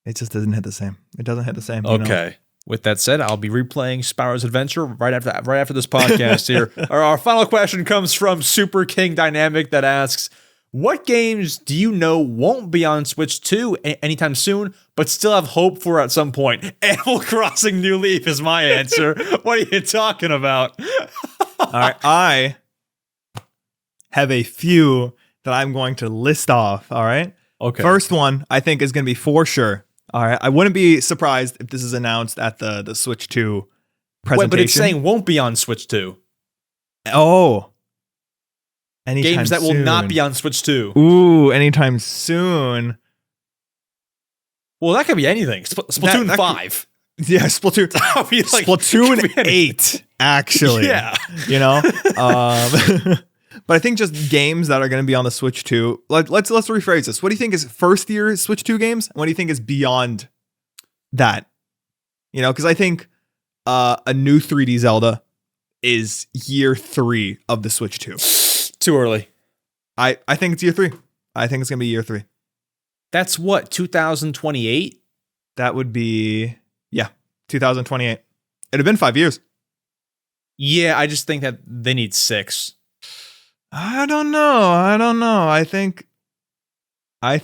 it just doesn't hit the same. It doesn't hit the same. Okay. With that said, I'll be replaying Spyro's Adventure right after this podcast here. Our final question comes from Super King Dynamic that asks, what games do you know won't be on Switch 2 anytime soon, but still have hope for at some point? Animal Crossing New Leaf is my answer. What are you talking about? All right, I have a few that I'm going to list off, all right? Okay. First one, I think, is going to be for sure. All right, I wouldn't be surprised if this is announced at the Switch 2 presentation. Wait, but it's saying won't be on Switch 2. Oh. Anytime games that soon. will not be on Switch 2. Ooh, anytime soon. Well, that could be anything. Splatoon 5. Yeah, Splatoon. Splatoon 8, actually. Yeah. You know? But I think just games that are going to be on the Switch 2. Let's rephrase this. What do you think is first year Switch 2 games? And what do you think is beyond that? You know, because I think a new 3D Zelda is year 3 of the Switch 2. Too early. I think it's year 3. I think it's going to be year 3. That's what, 2028? That would be, 2028. It'd have been 5 years. Yeah, I just think that they need 6. I don't know. I think 5.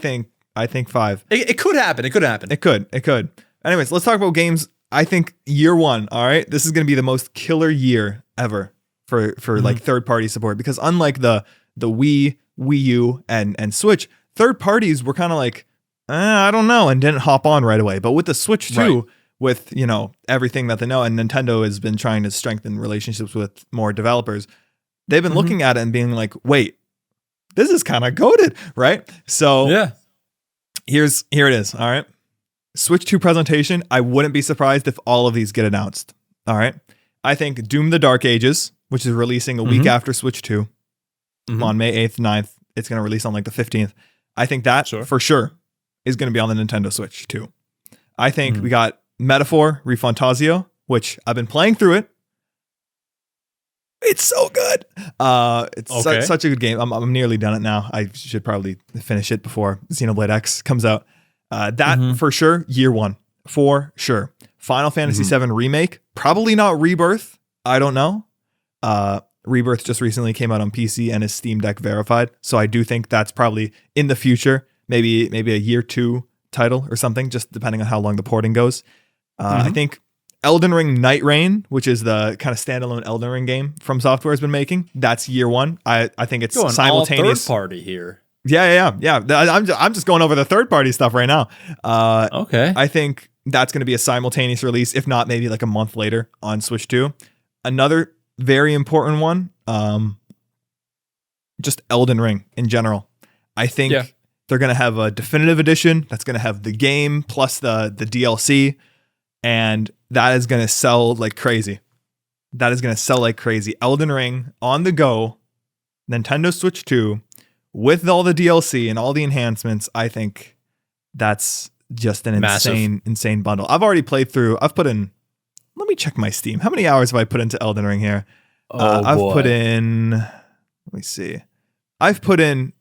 It could happen. It could. Anyways, let's talk about games. I think year 1, all right? This is going to be the most killer year ever for like third-party support, because unlike the Wii U, and Switch, third parties were kind of like, I don't know, and didn't hop on right away. But with the Switch 2, with, you know, everything that they know, and Nintendo has been trying to strengthen relationships with more developers, they've been looking at it and being like, wait, this is kind of goated, right? So yeah, here it is, all right? Switch 2 presentation, I wouldn't be surprised if all of these get announced, all right? I think Doom the Dark Ages, which is releasing a week after Switch 2 on May 8th, 9th. It's going to release on like the 15th. I think that for sure is going to be on the Nintendo Switch 2. I think we got Metaphor Refantasio, which I've been playing through it. It's so good. It's such a good game. I'm nearly done it now. I should probably finish it before Xenoblade X comes out. That for sure, year 1. For sure. Final Fantasy VII Remake, probably not Rebirth. I don't know. Rebirth just recently came out on PC and is Steam Deck verified. So I do think that's probably in the future, maybe a year 2 title or something, just depending on how long the porting goes. I think Elden Ring Night Rain, which is the kind of standalone Elden Ring game From Software has been making, that's year 1. I think it's going simultaneous. All third party here. Yeah. I'm just going over the third party stuff right now. Okay. I think that's going to be a simultaneous release, if not maybe like a month later on Switch 2. Another very important one, just Elden Ring in general. I think they're going to have a definitive edition that's going to have the game plus the DLC, and that is going to sell like crazy. Elden Ring on the go, Nintendo Switch 2, with all the DLC and all the enhancements. I think that's just an insane bundle. I've already played through. I've put in, let me check my Steam. How many hours have I put into Elden Ring here? I've put in, let me see. I've put in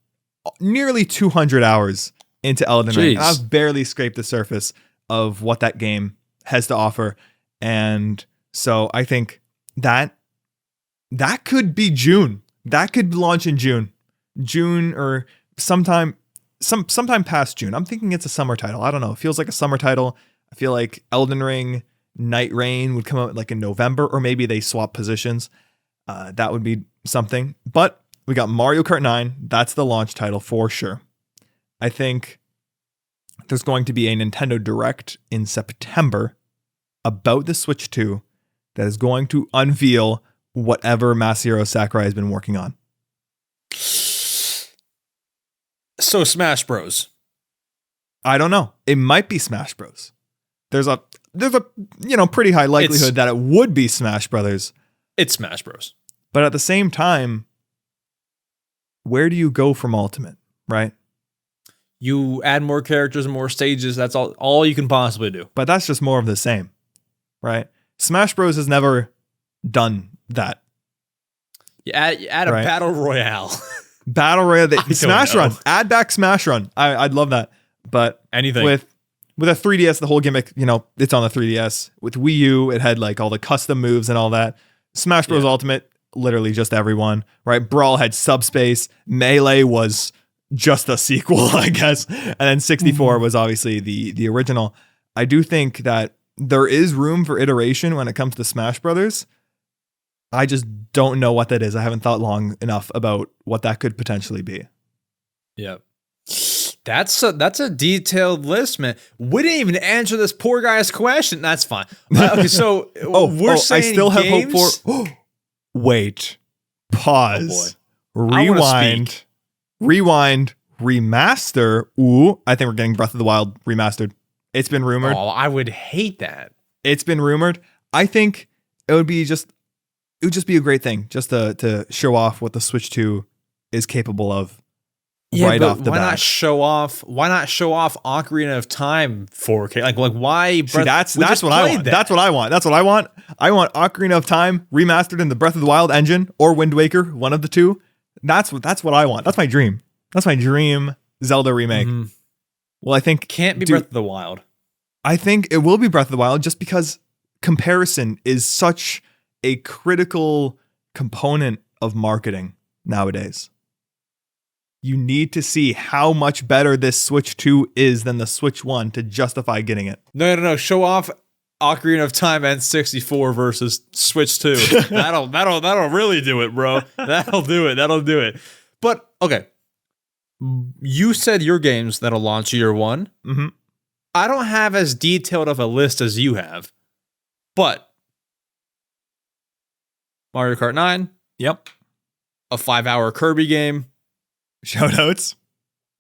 nearly 200 hours into Elden Ring. And I've barely scraped the surface of what that game has to offer. And so I think that could be June. That could launch in June or sometime past June. I'm thinking it's a summer title. I don't know. It feels like a summer title. I feel like Elden Ring Night Rain would come out like in November, or maybe they swap positions. That would be something. But we got Mario Kart 9. That's the launch title for sure. I think there's going to be a Nintendo Direct in September about the Switch 2 that is going to unveil whatever Masahiro Sakurai has been working on. So Smash Bros. I don't know. It might be Smash Bros. There's a pretty high likelihood that it would be Smash Brothers. It's Smash Bros. But at the same time, where do you go from Ultimate, right? You add more characters and more stages. That's all you can possibly do. But that's just more of the same, right? Smash Bros has never done that. You add a Right. battle royale. Battle Royale, don't Smash know. Run. Add back Smash Run. I'd love that. But Anything. with a 3DS, the whole gimmick, it's on the 3DS. With Wii U, it had like all the custom moves and all that. Smash Bros. Yeah. Ultimate, literally just everyone, right? Brawl had Subspace. Melee was just a sequel, I guess. And then 64 was obviously the original. I do think that there is room for iteration when it comes to Smash Brothers. I just don't know what that is. I haven't thought long enough about what that could potentially be. Yep. That's a detailed list, man. We didn't even answer this poor guy's question. That's fine. Okay, so we're saying I still have games? hope for. Wait, pause, I wanna rewind, remaster. Ooh, I think we're getting Breath of the Wild remastered. It's been rumored. Oh, I would hate that. It's been rumored. I think it would just be a great thing just to show off what the Switch 2 is capable of. Right but off the why bat. not show off? Why not show off Ocarina of Time 4K? Like why? See, that's we what just I played want. that. That's what I want. That's what I want. I want Ocarina of Time remastered in the Breath of the Wild engine or Wind Waker, one of the two. That's what I want. That's my dream. That's my dream Zelda remake. Mhm. Well, I think Can't be Breath of the Wild. I think it will be Breath of the Wild just because comparison is such a critical component of marketing nowadays. You need to see how much better this Switch 2 is than the Switch 1 to justify getting it. No. Show off Ocarina of Time N64 versus Switch 2. that'll really do it, bro. That'll do it. But okay, you said your games that'll launch year one. Mm-hmm. I don't have as detailed of a list as you have, but Mario Kart 9, Yep. a 5-hour Kirby game. Shoutouts.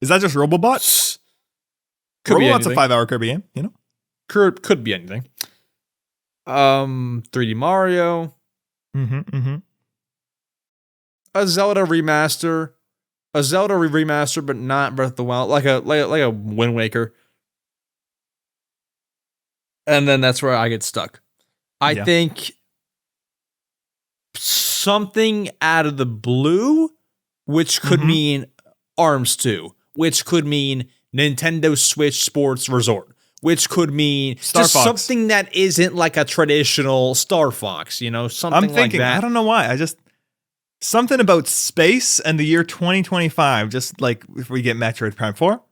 Is that just Robobot? Could be Robobot's a anything. 5-hour Kirby game, Could be anything. 3D Mario, Mm-hmm. a Zelda remaster, but not Breath of the Wild, like a Wind Waker. And then that's where I get stuck. I Yeah. think something out of the blue, which could Mhm. mean ARMS 2, which could mean Nintendo Switch Sports Resort, which could mean Star just Fox. something that isn't like a traditional Star Fox, something I'm thinking, like that. I don't know why. Something about space and the year 2025, just like if we get Metroid Prime 4,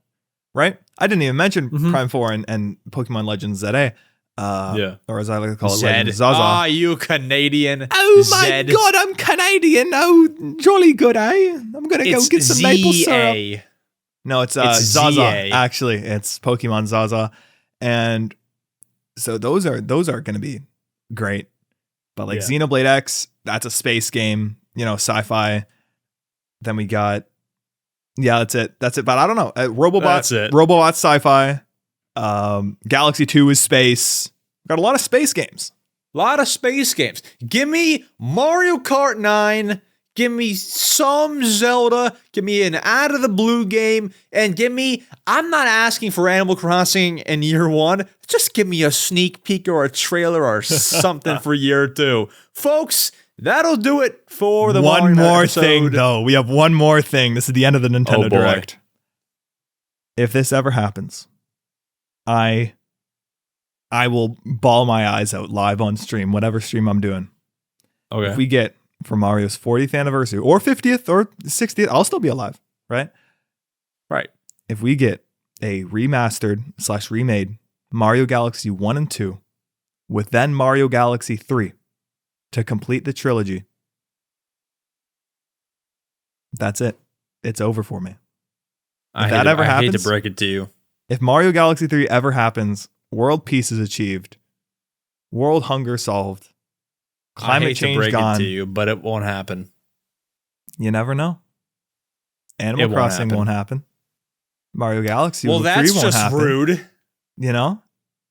right? I didn't even mention Mhm. Prime 4 and Pokemon Legends ZA. Yeah. Or as I like to call it, Zed. Legends Zaza. Ah, you Canadian. Oh my Zed. god, I'm Canadian. Oh, jolly good, eh? I'm gonna go It's get some maple syrup. ZA. No, it's It's Zaza. ZA. Actually, it's Pokemon Zaza, and so those are going to be great. But like Yeah. Xenoblade X, that's a space game, sci-fi. Then we got, that's it. But I don't know. Robobot, That's it. Robobot sci-fi. Galaxy 2 is space. Got a lot of space games. A lot of space games. Give me Mario Kart 9. Give me some Zelda. Give me an out of the blue game. And I'm not asking for Animal Crossing in year one. Just give me a sneak peek or a trailer or something for year two. Folks, that'll do it for the One Mario more episode. thing, though. We have one more thing. This is the end of the Nintendo Oh, boy. Direct. If this ever happens, I will bawl my eyes out live on stream, whatever stream I'm doing. Okay. If we get for Mario's 40th anniversary or 50th or 60th, I'll still be alive, right? Right. If we get a remastered / remade Mario Galaxy 1 and 2 with then Mario Galaxy 3 to complete the trilogy, that's it. It's over for me. I that ever hate to happens- break it to you. If Mario Galaxy 3 ever happens, world peace is achieved, world hunger solved, I climate hate to change break gone. it to you, but it won't happen. You never know. Animal It won't Crossing happen. won't happen. Mario Galaxy Well, 3 that's won't just happen. rude. You know?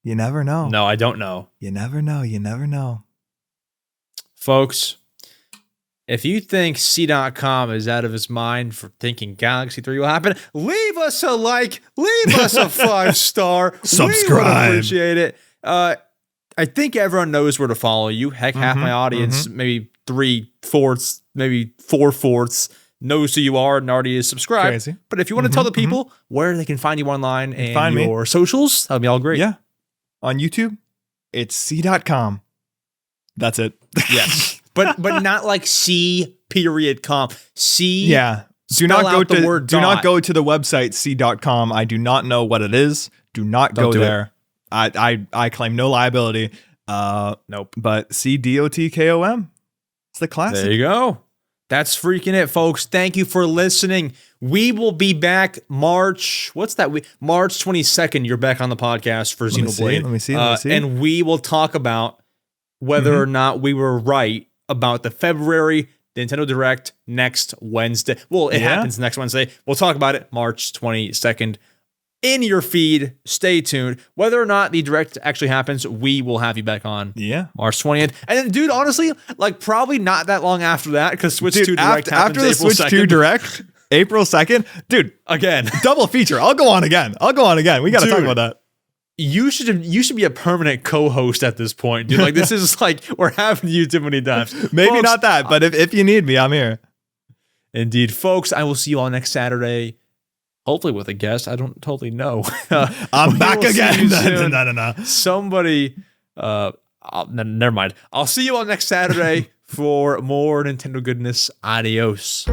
You never know. No, I don't know. You never know. You never know. Folks, If you think cdotkom is out of his mind for thinking Galaxy 3 will happen, leave us a like, leave us a 5-star. Subscribe. We would appreciate it. I think everyone knows where to follow you. Heck, half my audience, maybe 3/4, maybe 4/4, knows who you are and already is subscribed. Crazy. But if you want to tell the people where they can find you online and find me. your socials, that'd be all great. Yeah. On YouTube, it's c.com. That's it. Yes. But not like C.com. C. Yeah. Do not spell go out the to word do not dot. go to the website c.com. I do not know what it is. Do not Don't go do there. I claim no liability. Nope. But cdotkom. It's the classic. There you go. That's freaking it, folks. Thank you for listening. We will be back March 22nd. You're back on the podcast for Xenoblade. Let me see. And we will talk about whether or not we were right about the February Nintendo Direct next Wednesday. Well, it happens next Wednesday. We'll talk about it March 22nd. In your feed, stay tuned. Whether or not the Direct actually happens, we will have you back on March 20th. And then, dude, honestly, like probably not that long after that, because Switch 2 Direct happens after the April Switch 2nd. 2 Direct, April 2nd. Dude, Again. double feature. I'll go on again. We got to talk about that. You should be a permanent co-host at this point, dude. Like, this is like, we're having you too many times. Maybe Folks, not that, but if you need me, I'm here. Indeed. Folks, I will see you all nenext Saturday. Hopefully with a guest. I don't totally know. I'm back again. No. Somebody, never mind. I'll see you all next Saturday for more Nintendo goodness. Adios.